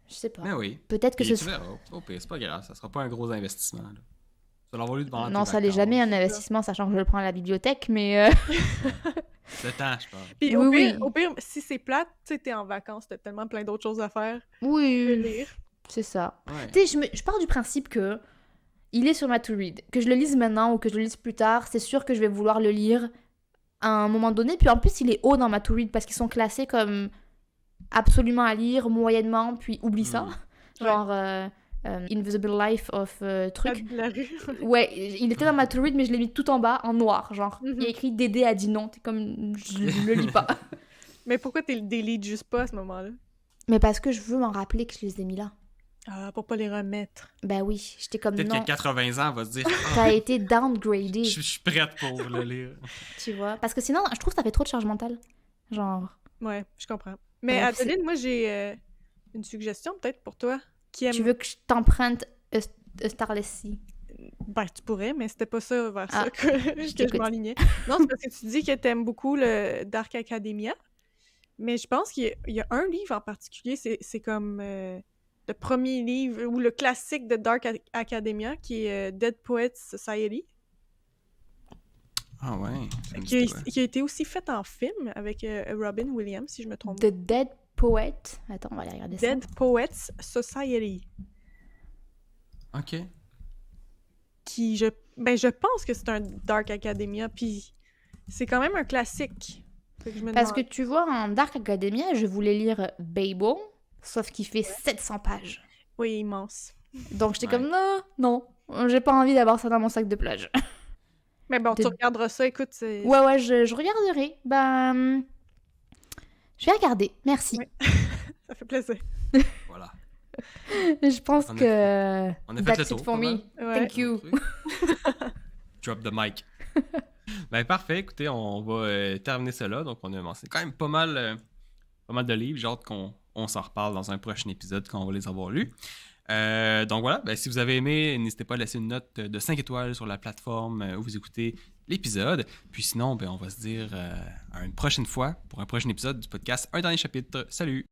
[SPEAKER 2] Je sais pas.
[SPEAKER 1] Mais oui.
[SPEAKER 2] Peut-être que
[SPEAKER 1] Puis
[SPEAKER 2] ce
[SPEAKER 1] tu verras. Au pire, c'est pas grave. Ça sera pas un gros investissement. Là. Tu vas l'avoir lu devant
[SPEAKER 2] Non,
[SPEAKER 1] tes
[SPEAKER 2] ça l'est
[SPEAKER 1] vacances.
[SPEAKER 2] jamais un investissement, sachant que je le prends à la bibliothèque, mais
[SPEAKER 1] Le temps, je parle.
[SPEAKER 3] Puis
[SPEAKER 2] Oui,
[SPEAKER 3] au pire, si c'est plate, tu sais, t'es en vacances, t'as tellement plein d'autres choses à faire. Tu peux
[SPEAKER 2] oui,
[SPEAKER 3] lire.
[SPEAKER 2] c'est ça.
[SPEAKER 1] Ouais.
[SPEAKER 2] Tu sais, je pars du principe que il est sur ma to-read. Que je le lise maintenant ou que je le lise plus tard, c'est sûr que je vais vouloir le lire à un moment donné. Puis en plus, il est haut dans ma to-read parce qu'ils sont classés comme absolument à lire, moyennement, puis oublie ça. Genre Invisible Life of truc.
[SPEAKER 3] De la rue.
[SPEAKER 2] Ouais, il était dans ma to-read, mais je l'ai mis tout en bas, en noir. Genre,
[SPEAKER 3] Mhm.
[SPEAKER 2] il y a écrit Dédé a dit non. T'es comme, je le lis pas.
[SPEAKER 3] Mais pourquoi t'es le délite juste pas à ce moment-là?
[SPEAKER 2] Mais parce que je veux m'en rappeler que je les ai mis là.
[SPEAKER 3] Ah, pour pas les remettre.
[SPEAKER 2] Ben oui, j'étais comme
[SPEAKER 1] Peut-être
[SPEAKER 2] non.
[SPEAKER 1] qu'à 80 ans, elle va se dire Ah,
[SPEAKER 2] T'as été downgradé,
[SPEAKER 1] je suis prête pour le lire.
[SPEAKER 2] tu vois. Parce que sinon, je trouve que ça fait trop de charge mentale. Genre,
[SPEAKER 3] Ouais, je comprends. Mais
[SPEAKER 2] Bref,
[SPEAKER 3] Adeline, moi j'ai une suggestion peut-être pour toi qui aime.
[SPEAKER 2] tu veux que je t'emprunte A Starless Sea.
[SPEAKER 3] Ben, tu pourrais, mais c'était pas ça vers
[SPEAKER 2] Ah,
[SPEAKER 3] ça que je
[SPEAKER 2] t'écoute.
[SPEAKER 3] m'enlignais. Non, c'est parce que tu dis que t'aimes beaucoup le Dark Academia. Mais je pense qu'il y a un livre en particulier, c'est comme le premier livre ou le classique de Dark Academia qui est Dead Poets Society,
[SPEAKER 1] Ah ouais. ça me dit
[SPEAKER 3] qui,
[SPEAKER 1] quoi.
[SPEAKER 3] qui a été aussi fait en film avec Robin Williams, si je me trompe.
[SPEAKER 2] The Dead Poet. Attends, on va aller regarder ça.
[SPEAKER 3] Dead Poets Society.
[SPEAKER 1] Ok.
[SPEAKER 3] Qui, je pense que c'est un Dark Academia, puis c'est quand même un classique. Fait que je me
[SPEAKER 2] Parce que
[SPEAKER 3] demande-
[SPEAKER 2] tu vois, en Dark Academia, je voulais lire Babel, sauf qu'il fait 700 pages.
[SPEAKER 3] Oui, immense.
[SPEAKER 2] Donc j'étais
[SPEAKER 1] Ouais.
[SPEAKER 2] comme, non, j'ai pas envie d'avoir ça dans mon sac de plage.
[SPEAKER 3] Mais bon, tu
[SPEAKER 2] De-
[SPEAKER 3] regarderas ça, écoute, c'est...
[SPEAKER 2] Ouais, je regarderai. Ben, je vais regarder, merci.
[SPEAKER 3] Ouais. Ça fait plaisir.
[SPEAKER 1] Voilà.
[SPEAKER 2] Je pense
[SPEAKER 1] On a-
[SPEAKER 2] que
[SPEAKER 1] On a fait le
[SPEAKER 2] that's
[SPEAKER 1] tour.
[SPEAKER 2] it for
[SPEAKER 1] pas
[SPEAKER 2] me.
[SPEAKER 1] mal.
[SPEAKER 3] Ouais.
[SPEAKER 2] Thank you.
[SPEAKER 1] Drop the mic. Ben parfait, écoutez, on va terminer cela. Donc on a mentionné quand même pas mal de livres. J'ai hâte qu'on s'en reparle dans un prochain épisode quand on va les avoir lus. Donc voilà, ben, si vous avez aimé, n'hésitez pas à laisser une note de 5 étoiles sur la plateforme où vous écoutez l'épisode. Puis sinon, ben, on va se dire à une prochaine fois pour un prochain épisode du podcast Un dernier chapitre. Salut!